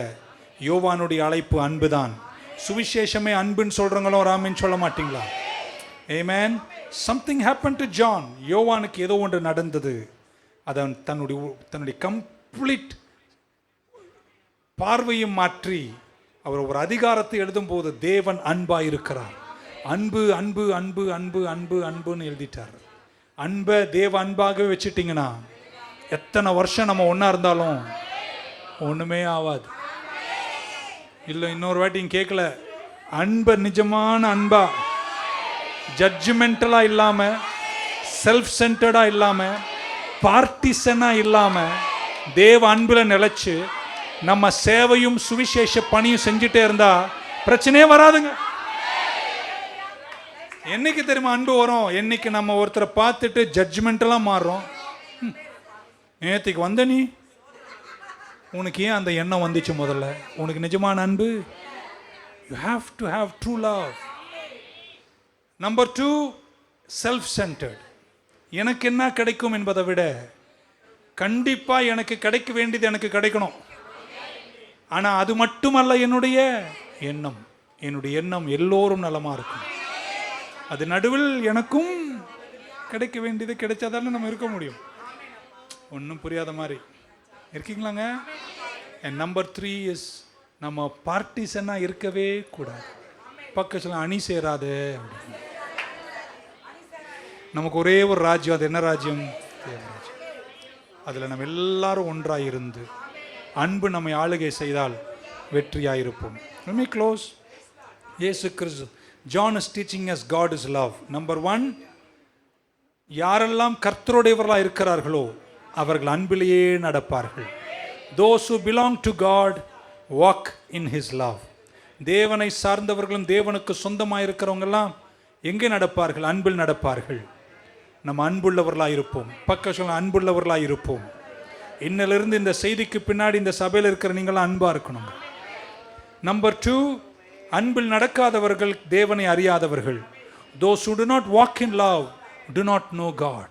யோவானுடைய அழைப்பு அன்புதான். சுவிசேஷமே அன்புன்னு சொல்கிறவங்களும் ராமின்னு சொல்ல மாட்டீங்களா? ஆமென். Something happened to John. யோவானுக்கு ஏதோ ஒன்று நடந்தது. அதன் தன்னுடைய கம்ப்ளீட் பார்வையும் மாற்றி அவர் ஒரு அதிகாரத்தை எழுதும்போது தேவன் அன்பாக இருக்கிறார். அன்பு அன்பு அன்பு அன்பு அன்பு அன்புன்னு எழுதிட்டார். அன்பை தேவ அன்பாகவே வச்சுட்டிங்கன்னா எத்தனை வருஷம் நம்ம ஒன்றா இருந்தாலும் ஒன்றுமே ஆகாது. இல்லை, இன்னொரு வாட்டி கேட்கல. அன்பை நிஜமான அன்பா, ஜட்ஜ்மெண்டலாக இல்லாமல், செல்ஃப் சென்டர்டாக இல்லாமல், பார்ட்டிசனாக இல்லாமல் தேவ அன்பில் நிலைச்சு நம்ம சேவையும் சுவிசேஷ பணியும் செஞ்சுட்டே இருந்தால் பிரச்சனையே வராதுங்க. என்னைக்கு தெரியுமா அன்பு வரும்? என்னைக்கு நம்ம ஒருத்தரை பார்த்துட்டு ஜட்ஜ்மெண்டெல்லாம் மாறுறோம். நேற்றுக்கு வந்த நீ உனக்கு ஏன் அந்த எண்ணம் வந்துச்சு? முதல்ல உனக்கு நிஜமான அன்பு, you have to have true love. Number 2, self centred. எனக்கு என்ன கிடைக்கும் என்பதை விட கண்டிப்பாக எனக்கு கிடைக்க வேண்டியது எனக்கு கிடைக்கணும். ஆனால் அது மட்டுமல்ல என்னுடைய எண்ணம். என்னுடைய எண்ணம் எல்லோரும் நலமாக இருக்கும். அது நடுவில் எனக்கும் கிடைக்க வேண்டியது கிடைச்சாதானே நம்ம இருக்க முடியும். ஒன்றும் புரியாத மாதிரி இருக்கீங்களாங்க? அண்ட் நம்பர் 3 இஸ் நம்ம பார்ட்டிசனாக இருக்கவே கூடாது. பக்கத்தில் அணி சேராது அப்படின்னு. நமக்கு ஒரே ஒரு ராஜ்யம், அது என்ன ராஜ்யம்? தேவராஜ்யம். அதில் நம்ம எல்லாரும் ஒன்றாக இருந்து அன்பு நம்மை ஆளுகை செய்தால் வெற்றியாக இருப்போம். Let me close. இயேசு கிறிஸ்து, John is teaching us God is love. Number 1, யாரெல்லாம் கர்த்தருடையவர்களாக இருக்கிறார்களோ அவர்கள் அன்பிலேயே நடப்பார்கள். Those who belong to God walk in His love. தேவனை சார்ந்தவர்களும் தேவனுக்கு சொந்தமாக இருக்கிறவங்கெல்லாம் எங்கே நடப்பார்கள்? அன்பில் நடப்பார்கள். நம்ம அன்புள்ளவர்களாக இருப்போம். பக்கம் அன்புள்ளவர்களாக இருப்போம். இன்னிலிருந்து இந்த செய்திக்கு பின்னாடி இந்த சபையில் இருக்கிற நீங்களாம் அன்பாக இருக்கணும். நம்பர் 2, அன்பில் நடக்காதவர்கள் தேவனை அறியாதவர்கள். Those who do not walk in love do not know God.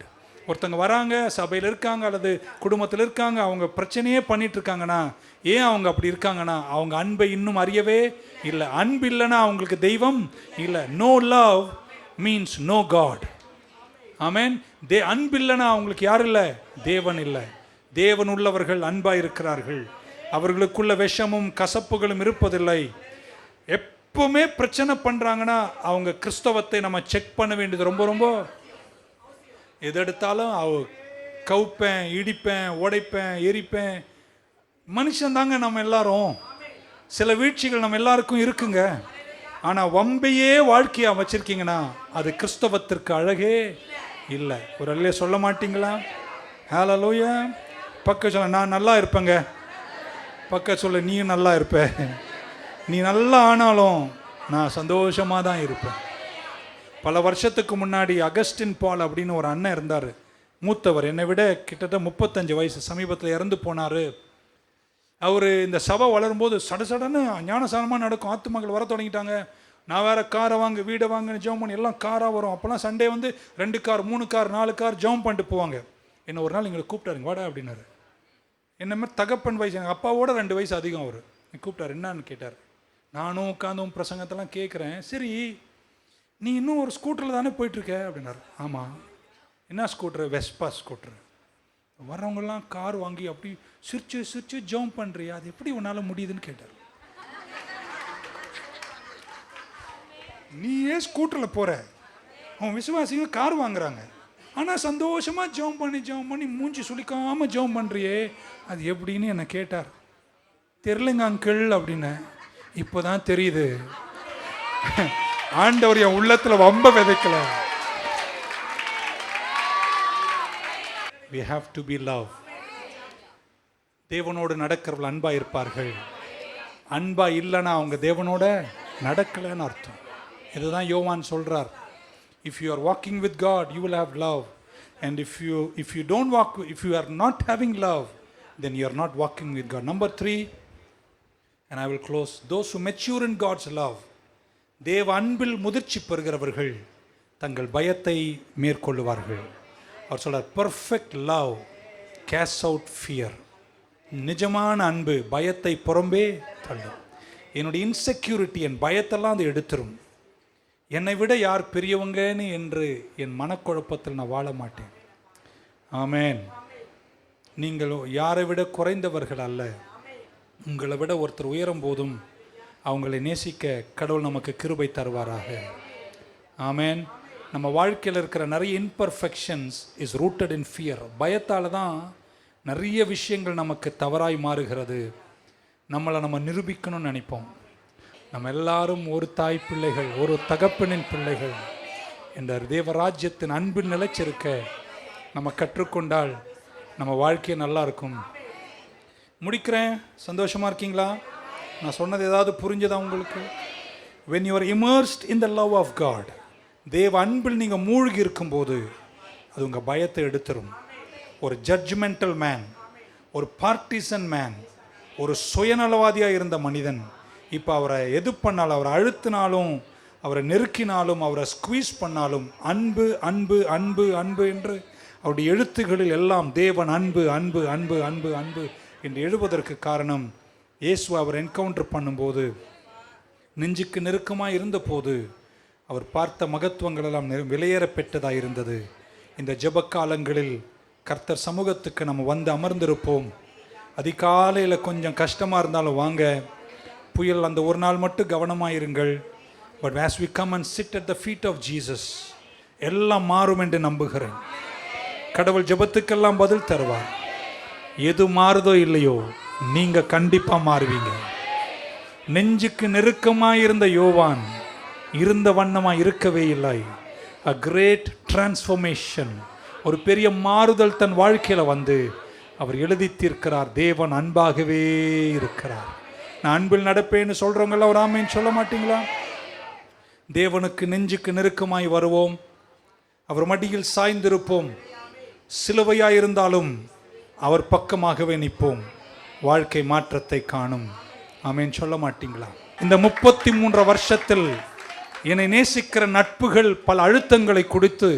ஒருத்தங்க வராங்க, சபையில் இருக்காங்க அல்லது குடும்பத்தில் இருக்காங்க, அவங்க பிரச்சனையே பண்ணிட்டு இருக்காங்கன்னா ஏன் அவங்க அப்படி இருக்காங்கன்னா அவங்க அன்பை இன்னும் அறியவே இல்லை. அன்பு இல்லைன்னா அவங்களுக்கு தெய்வம் இல்லை. No love means no God. ஆமென். அன்பு இல்லைன்னா அவங்களுக்கு யாரும் இல்லை? தேவன் இல்லை. தேவன் உள்ளவர்கள் அன்பாக இருக்கிறார்கள். அவர்களுக்குள்ள விஷமும் கசப்புகளும் இருப்பதில்லை. எப்பவுமே பிரச்சனை பண்ணுறாங்கன்னா அவங்க கிறிஸ்தவத்தை நம்ம செக் பண்ண வேண்டியது ரொம்ப ரொம்ப. எது எடுத்தாலும் கவுப்பேன், இடிப்பேன், உடைப்பேன், எரிப்பேன். மனுஷன் தாங்க நம்ம எல்லாரும். சில வீழ்ச்சிகள் நம்ம எல்லாருக்கும் இருக்குங்க. ஆனால் வம்பையே வாழ்க்கையாக வச்சிருக்கீங்கன்னா அது கிறிஸ்தவத்திற்கு அழகே இல்லை. ஒரு அல்லையே சொல்ல மாட்டீங்களா? ஹல்லேலூயா. பக்கம் சொல்ல, நான் நல்லா இருப்பேங்க. பக்கம் சொல்ல, நீயும் நல்லா இருப்ப. நீ நல்லா ஆனாலும் நான் சந்தோஷமாக தான் இருப்பேன். பல வருஷத்துக்கு முன்னாடி அகஸ்டின் பால் அப்படின்னு ஒரு அண்ணன் இருந்தார். மூத்தவர், என்னை விட கிட்டத்தட்ட 35 வயசு. சமீபத்தில் இறந்து போனார். அவர் இந்த சபை வளரும்போது சடசடன்னு ஞானசானமாக நடக்கும். ஆத்துமக்கள் வர தொடங்கிட்டாங்க. நான் வேறு காரை வாங்க, வீடை வாங்கன்னு ஜெபம் பண்ணி எல்லாம் காராக வரும். அப்போல்லாம் சண்டே 2 கார் 3 கார் 4 கார் ஜெபம் பண்ணிட்டு போவாங்க. என்ன ஒரு நாள் எங்களை கூப்பிட்டாருங்க, வாடா அப்படின்னாரு. என்ன மாதிரி தகப்பன் வயசு, எங்கள் அப்பாவோட 2 வயசு அதிகம். அவர் கூப்பிட்டார். என்னான்னு கேட்டார். நானும் உட்காந்தும் பிரசங்கத்தெல்லாம் கேட்குறேன். சரி, நீ இன்னும் ஒரு ஸ்கூட்டரில் தானே போயிட்டுருக்க அப்படின்னாரு. ஆமாம். என்ன ஸ்கூட்ரு? Vespa scooter. வர்றவங்கெல்லாம் கார் வாங்கி அப்படி சிரிச்சு சிரிச்சு ஜம்ப் பண்ணுறியா, அது எப்படி உன்னால் முடியுதுன்னு கேட்டார். நீ ஏன் ஸ்கூட்டரில் போகிற? அவன் விசுவாசிங்க கார் வாங்குறாங்க, ஆனால் சந்தோஷமாக ஜம்ப் பண்ணி மூஞ்சி சுளிக்காமல் ஜம்ப் பண்ணுறியே, அது எப்படின்னு என்னை கேட்டார். தெரிலங்க அங்கிள் அப்படின்னு. இப்போ தான் தெரியுது, ஆண்டவர் என் உள்ளத்தில் வம்ப விதைக்கல. We have to be love. தேவனோடு நடக்கிறவர்கள் அன்பா இருப்பார்கள். அன்பா இல்லைன்னா அவங்க தேவனோட நடக்கலைன்னு அர்த்தம். இதுதான் யோவான் சொல்றார். If you are walking with God, you will have love. And if you don't walk, if you are not having love, then you are not walking with God. Number 3, and I will close. Those who mature in God's love, தேவ அன்பில் முதிர்ச்சி பெறுகிறவர்கள் தங்கள் பயத்தை மேற்கொள்ளுவார்கள். அவர் சொல்றார், perfect love caste out fear. நிஜமான அன்பு பயத்தை புறம்பே தள்ளும். என்னுடைய இன்செக்யூரிட்டி, என் பயத்தெல்லாம் அது எடுத்துரும். என்னை விட யார் பெரியவங்கன்னு என்று என் மனக்குழப்பத்தில் நான் வாழ மாட்டேன். ஆமேன். நீங்கள் யாரை விட குறைந்தவர்கள் அல்ல. உங்களை விட ஒருத்தர் உயரும் போதும் அவங்களை நேசிக்க கடவுள் நமக்கு கிருபை தருவாராக. ஆமேன். நம்ம வாழ்க்கையில் இருக்கிற நிறைய imperfections is rooted in fear. பயத்தால் தான் நிறைய விஷயங்கள் நமக்கு தவறாய் மாறுகிறது. நம்மளை நம்ம நிரூபிக்கணும்னு நினைப்போம். நம்ம எல்லாரும் ஒரு தாய் பிள்ளைகள், ஒரு தகப்பனின் பிள்ளைகள் என்ற தேவராஜ்யத்தின் அன்பு நிலைச்சிருக்க நம்ம கற்றுக்கொண்டால் நம்ம வாழ்க்கையை நல்லா இருக்கும். முடிக்கிறேன். சந்தோஷமாக இருக்கீங்களா? நான் சொன்னது ஏதாவது புரிஞ்சதா உங்களுக்கு? when you are immersed in the love of God, தேவ அன்பில் நீங்கள் மூழ்கி இருக்கும்போது அது உங்கள் பயத்தை எடுத்துரும். ஒரு ஜட்ஜ்மெண்டல் மேன், ஒரு பார்ட்டிசன் மேன், ஒரு சுயநலவாதியாக இருந்த மனிதன் இப்போ அவரை எது பண்ணாலும், அவரை அழுத்தினாலும், அவரை நெருக்கினாலும், அவரை ஸ்குவீஸ் பண்ணாலும் அன்பு அன்பு அன்பு அன்பு என்று அவருடைய எழுத்துகளில் எல்லாம் தேவன் அன்பு அன்பு அன்பு அன்பு அன்பு என்று எழுவதற்கு காரணம், இயேசு அவர் என்கவுண்டர் பண்ணும்போது, நெஞ்சுக்கு நெருக்கமாக இருந்தபோது அவர் பார்த்த மகத்துவங்கள் எல்லாம் விலையேற பெற்றதாக இருந்தது. இந்த ஜெபக்காலங்களில் கர்த்தர் சமூகத்துக்கு நம்ம வந்து அமர்ந்திருப்போம். அதிகாலையில் கொஞ்சம் கஷ்டமாக இருந்தாலும் வாங்க, புயல் அந்த ஒரு நாள் மட்டும் கவனமாக இருங்கள். But as we come and sit at the feet of Jesus, எல்லாம் மாறும் என்று நம்புகிறேன். கடவுள் ஜெபத்துக்கெல்லாம் பதில் தருவார். எது மாறுதோ இல்லையோ, நீங்கள் கண்டிப்பாக மாறுவீங்க. நெஞ்சுக்கு நெருக்கமாக இருந்த யோவான் இருந்த வண்ணமாக இருக்கவே இல்லை. a great transformation, ஒரு பெரிய மாறுதல் தன் வாழ்க்கையில் வந்து அவர் எழுதி தீர்க்கிறார். தேவன் அன்பாகவே இருக்கிறார். நான் அன்பில் நடப்பேன்னு சொல்கிறவங்களாம் ஒரு ஆமேன்னு சொல்ல மாட்டீங்களா? தேவனுக்கு நெஞ்சுக்கு நெருக்கமாய் வருவோம், அவர் மடியில் சாய்ந்திருப்போம். சிலுவையாக இருந்தாலும் அவர் பக்கமாகவே நிற்போம். வாழ்க்கை மாற்றத்தை காணும். ஆமேன்னு சொல்ல மாட்டீங்களா? இந்த 33 வருஷத்தில் என்னை நேசிக்கிற நட்புகள் பல அழுத்தங்களை கொடுத்து,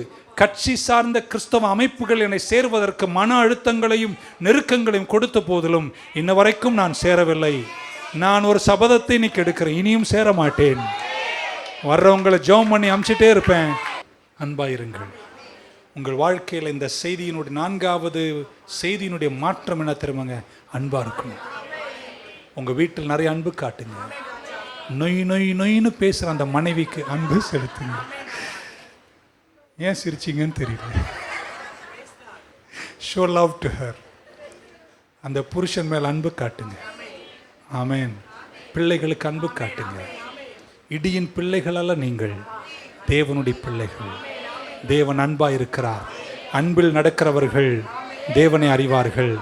கட்சி சார்ந்த கிறிஸ்தவ அமைப்புகள் என்னை சேர்வதற்கு மன அழுத்தங்களையும் நெருக்கங்களையும் கொடுத்த போதிலும் இன்ன வரைக்கும் நான் சேரவில்லை. நான் ஒரு சபதத்தை இன்னைக்கு எடுக்கிறேன், இனியும் சேர மாட்டேன். வர்றவங்களை ஜெபம் பண்ணி அனுப்பிச்சிட்டே இருப்பேன். அன்பாயிருங்கள். உங்கள் வாழ்க்கையில் இந்த செய்தியினுடைய 4வது செய்தியினுடைய மாற்றம் என்ன தெரியுமாங்க? அன்பாக இருக்கணும். உங்கள் வீட்டில் நிறைய அன்பு காட்டுங்க. நொய் நொய் நொய்னு பேசுகிற அந்த மனைவிக்கு அன்பு செலுத்துங்க. ஏன் சிரிச்சிங்கன்னு தெரியல. Show love to her. அந்த புருஷன் மேல் அன்பு காட்டுங்க. ஆமேன். பிள்ளைகளுக்கு அன்பு காட்டுங்க. இடியின் பிள்ளைகள் அல்ல நீங்கள், தேவனுடைய பிள்ளைகள். தேவன் அன்பாக இருக்கிறார். அன்பில் நடக்கிறவர்கள் தேவனை அறிவார்கள்,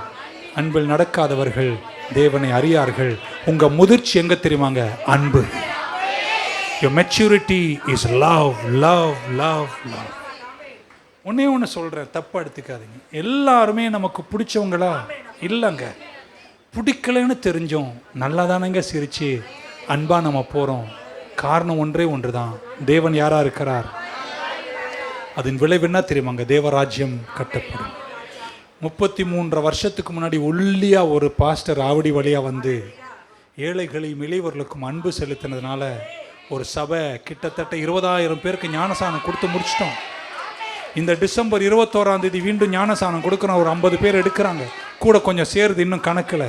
அன்பில் நடக்காதவர்கள் தேவனை அறியார்கள். உங்கள் முதிர்ச்சி எங்கே தெரியுமாங்க? அன்பு. Your maturity is love, love, love, love. ஒன்னே ஒன்று சொல்கிறேன், தப்பாக எடுத்துக்காதீங்க. எல்லாருமே நமக்கு பிடிச்சவங்களா இல்லைங்க. பிடிக்கலைன்னு தெரிஞ்சோம் நல்லா தானேங்க சிரித்து அன்பாக நம்ம போகிறோம். காரணம் ஒன்றே ஒன்று தான், தேவன் யாராக இருக்கிறார். அதன் விளைவு என்ன தெரியுமாங்க? தேவராஜ்யம் கட்டப்படும். 33 வருஷத்துக்கு முன்னாடி ஒல்லியாக ஒரு பாஸ்டர் ஆவடி வழியாக வந்து ஏழைகளையும் இளையவர்களுக்கும் அன்பு செலுத்தினதுனால ஒரு சபை கிட்டத்தட்ட 20,000 பேருக்கு ஞானசானம் கொடுத்து முடிச்சிட்டோம். இந்த டிசம்பர் 21ஆம் தேதி மீண்டும் ஞானசானம் கொடுக்குறோம். ஒரு 50 பேர் எடுக்கிறாங்க, கூட கொஞ்சம் சேருது இன்னும் கணக்கில்.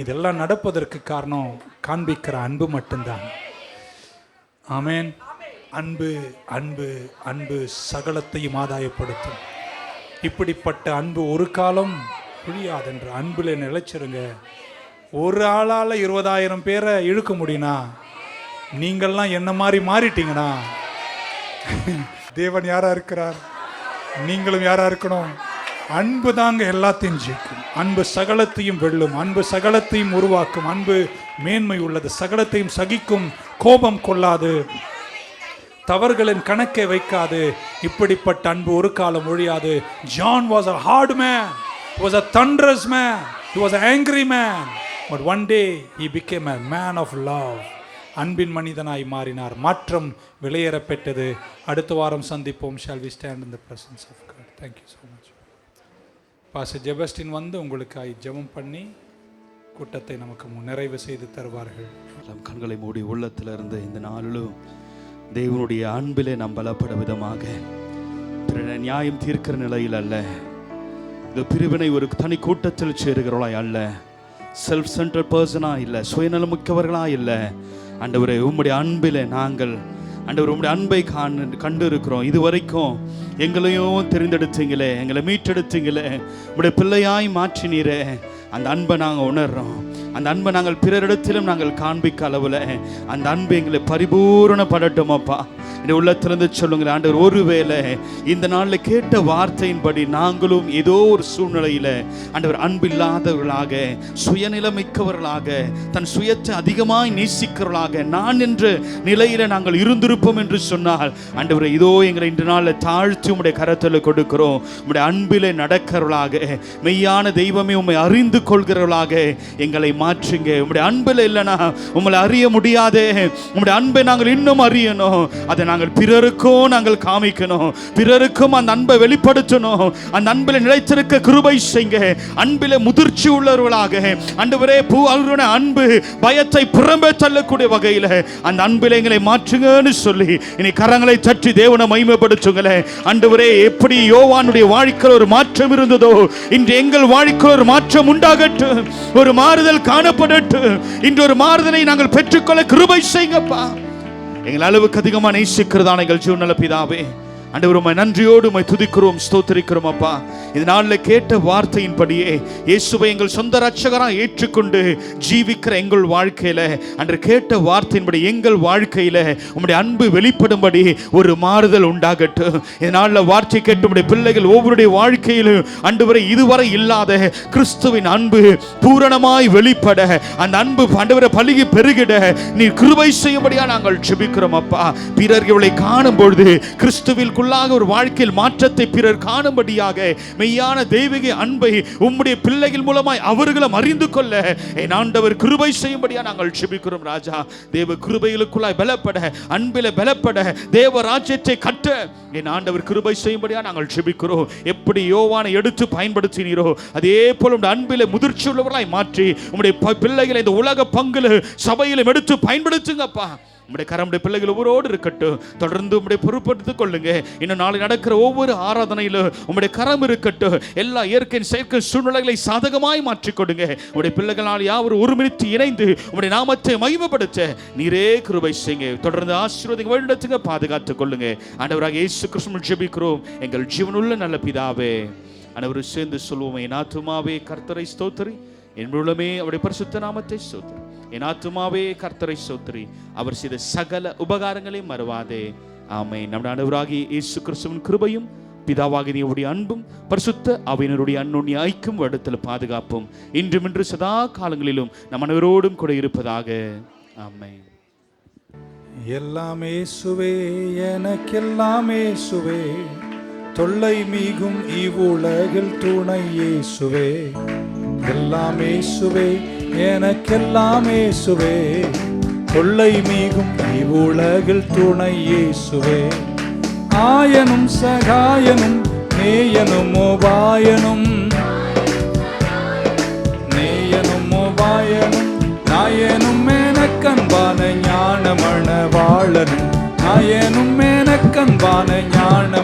இதெல்லாம் நடப்பதற்கு காரணம் காண்பிக்கிற அன்பு மட்டும்தான். ஆமேன். அன்பு அன்பு அன்பு சகலத்தையும் ஆதாயப்படுத்தும். இப்படிப்பட்ட அன்பு ஒரு காலம் புரியாதென்ற அன்பில் நிலைச்சிருங்க. ஒரு ஆளால் 20,000 பேரை இழுக்க முடியும்னா, நீங்கள்லாம் என்ன மாதிரி மாறிட்டீங்கன்னா தேவன் யாரா இருக்கிறார்? நீங்களும் யாரா இருக்கணும்? அன்பு தாங்க எல்லாத்தையும் ஜெயிக்கும். அன்பு சகலத்தையும் வெல்லும். அன்பு சகலத்தையும் உருவாக்கும். அன்பு மேன்மை உள்ளது, சகலத்தையும் சகிக்கும், கோபம் கொள்ளாது, தவறுகளின் கணக்கை வைக்காது. இப்படிப்பட்ட அன்பு ஒரு காலம் ஒழியாது. John was a hard man, he was a thunderous man, he was an angry man, but one day he became a man of love. அன்பின் மனிதனாய் மாறினார். மாற்றம் விலையேற பெற்றது. அடுத்த வாரம் சந்திப்போம். Shall we stand in the presence of God? Thank you so much. Pastor Jebastin வந்து உங்களுக்காய் ஜெபம் பண்ணி கூட்டத்தை நமக்கு நிறைவு செய்து தருவார்கள். கண்களை மூடி உள்ளத்தில் இருந்து இந்த நாளிலும் தேவனுடைய அன்பிலே நாம் பலப்பட விதமாக, நியாயம் தீர்க்கிற நிலையில் அல்ல, இந்த பிரிவினை ஒரு தனி கூட்டத்தில் சேருகிறவர்களாய் அல்ல, செல்ஃப் சென்டர்ட் பர்சனா இல்லை, சுயநலமிக்கவர்களா இல்லை. ஆண்டவரே, உம்முடைய அன்பிலே நாங்கள் ஆண்டவர் உம்முடைய அன்பை கண்டு இருக்கிறோம். இது வரைக்கும் எங்களையும் தெரிந்தெடுத்தீங்களே, எங்களை மீட்டெடுத்தீங்களே, உம்முடைய பிள்ளையாய் மாற்றினீரே. அந்த அன்பை நாங்கள் உணர்றோம். அந்த அன்பை நாங்கள் பிறரிடத்திலும் நாங்கள் காண்பிக்க அளவில் அந்த அன்பு எங்களை பரிபூரணப்படட்டும் அப்பா. இந்த உள்ளத்திலிருந்து சொல்லுங்கள் ஆண்டவர், ஒருவேளை இந்த நாளில் கேட்ட வார்த்தையின்படி நாங்களும் ஏதோ ஒரு சூழ்நிலையில் ஆண்டவர் அன்பில்லாதவர்களாக, சுயநிலைமிக்கவர்களாக, தன் சுயத்தை அதிகமாய் நேசிக்கிறவர்களாக நான் என்ற நிலையில் நாங்கள் இருந்திருப்போம் என்று சொன்னால், ஆண்டவர் இதோ எங்களை இன்று நாளில் தாழ்த்தி உம்முடைய கரத்தில் கொடுக்கிறோம். உம்முடைய அன்பிலே நடக்கிறவர்களாக, மெய்யான தெய்வமே உம்மை அறிந்து கொள்கிறவர்களாக எங்களை மாற்றுங்க. உம்முடைய அன்பில் இல்லைனா உங்களை அறிய முடியாதே. உம்முடைய அன்பை நாங்கள் இன்னும் அறியணும். அதை நாங்கள் பிறருக்கும் நாங்கள் காமிக்கணும். பிறருக்கும் அந்த அன்பை வெளிப்படுத்தணும். அந்த அன்பில் நிலைத்திருக்க கிருபை செய்யுங்க. அன்பில் முதிர்ச்சி உள்ளவர்களாக ஆண்டவரே, அவருடைய அன்பு பயத்தை புறம்பே தள்ளக்கூடிய வகையில் அந்த அன்பில் எங்களை மாற்றுங்கன்னு சொல்லி இனி கரங்களை தட்டி தேவனை மகிமைப்படுத்துங்களே. ஆண்டவரே, எப்படி யோவானுடைய வாழ்க்கையில் ஒரு மாற்றம் இருந்ததோ, இன்று எங்கள் வாழ்க்கையில் ஒரு மாற்றம் உண்டாகட்டும். ஒரு மாறுதல் காணப்படட்டும். இன்று ஒரு மாறுதலை நாங்கள் பெற்றுக்கொள்ள கிருபை செய்யுங்கப்பா. எங்கள் அளவுக்கு அதிகமாக நேசிக்கிறதான எங்கள் ஜீவநல பிதாவே, ஆண்டவர் உம்மை நன்றியோடு உம்மை துதிக்கிறோம், ஸ்தோத்திரிக்கிறோம் அப்பா. இந்த நாளில் கேட்ட வார்த்தையின்படியே இயேசுவை எங்கள் சொந்த ரட்சகராக ஏற்றுக்கொண்டு ஜீவிக்கிற எங்கள் வாழ்க்கையில, அன்று கேட்ட வார்த்தையின்படி எங்கள் வாழ்க்கையில உம்முடைய அன்பு வெளிப்படும்படி ஒரு மாறுதல் உண்டாகட்டும். இந்த நாளில் வார்த்தை கேட்டு உம்முடைய பிள்ளைகள் ஒவ்வொருடைய வாழ்க்கையிலும் ஆண்டவரை இதுவரை இல்லாத கிறிஸ்துவின் அன்பு பூரணமாய் வெளிப்பட, அந்த அன்பு ஆண்டவரை பலுகி பெருகிட நீர் கிருபை செய்யும்படியா நாங்கள் ஜெபிக்கிறோம் அப்பா. பிறர் இவளை காணும் பொழுது கிறிஸ்துவில் ஒரு வாழ்க்கையில் மாற்றத்தை பிறர் காணும்படியாக மெய்யான தெய்வீக அன்பை உம்முடைய பிள்ளைகள் மூலமாய் அவர்களும் அறிந்து கொள்ள என் ஆண்டவர் கிருபை செய்யும்படியா நாங்கள் ஜெபிக்கிறோம் ராஜா. தேவ கிருபைகளுக்குள்ளாய் பலப்பட, அன்பில பலப்பட, தேவ ராஜ்யத்தை கட்ட என் ஆண்டவர் கிருபை செய்யும்படியா நாங்கள் ஜெபிக்கிறோம். எப்படி யோவானை எடுத்து பயன்படுத்தினீரோ அதே போல உடைய அன்பில முதிர்ச்சி உள்ளவர்களாய் மாற்றி உம்முடைய பிள்ளைகளை இந்த உலக பங்குல சபையிலும் எடுத்து பயன்படுத்துங்கப்பா. உம்முடைய கரமுடைய பிள்ளைகள் ஒவ்வொருவோடு இருக்கட்டும். தொடர்ந்து உம்முடைய பொறுப்படுத்திக் கொள்ளுங்க. இன்னும் நாளை நடக்கிற ஒவ்வொரு ஆராதனையிலும் உம்முடைய கரம் இருக்கட்டும். எல்லா இயற்கை செயற்கை சூழ்நிலைகளை சாதகமாய் மாற்றிக் கொடுங்க. உம்முடைய பிள்ளைகளால் யாவரும் ஒருமித்து இணைந்து உம்முடைய நாமத்தை மகிமைப்படுத்த நீரே கிருபை செய்யுங்க. தொடர்ந்து ஆசீர்வாதம் வழிநடத்துங்க, பாதுகாத்துக் கொள்ளுங்க. ஆண்டவராக இயேசு கிறிஸ்துவின் ஜெபிக்கிறோம் எங்கள் ஜீவனுள்ள நல்ல பிதாவே. அனைவரும் சேர்ந்து சொல்லுவோம், என் ஆத்துமாவே கர்த்தரை ஸ்தோத்திரி, என் உள்ளமே அவருடைய பரிசுத்த நாமத்தை ஸ்தோத்திரி. என் ஆத்துமாவே கர்த்தரை ஸ்தோத்திரி, அவர் செய்த சகல உபகாரங்களையும் மறவாதே. ஆமென். நம்முடைய ஆண்டவராகிய இயேசு கிறிஸ்துவின் கிருபையும் பிதாவாகிய அன்பும் பரிசுத்த ஆவியினருடைய அன்னுடைய ஐக்கியம் இடத்தில் பாதுகாப்பும் இன்றும் இன்று சதா காலங்களிலும் நம் அனைவரோடும் கூட இருப்பதாக. ஆமென். எல்லாமே சுவே எனக்கெல்லாமே சுவே, தொல்லை மீகும் இவ்வுலகில் துணை இயேசுவே. எல்லாமே சுவே எனக்கெல்லாமே சுவே, தொல்லை மீகும் இவ்வுலகில் துணை இயேசுவே. ஆயனும் சகாயனும் நேயனும் உபாயனும், நேயனும் உபாயனும் நாயனும் எனக்கன்பான ஞானமண வாழனும், நாயனும் எனக்கன்பான ஞான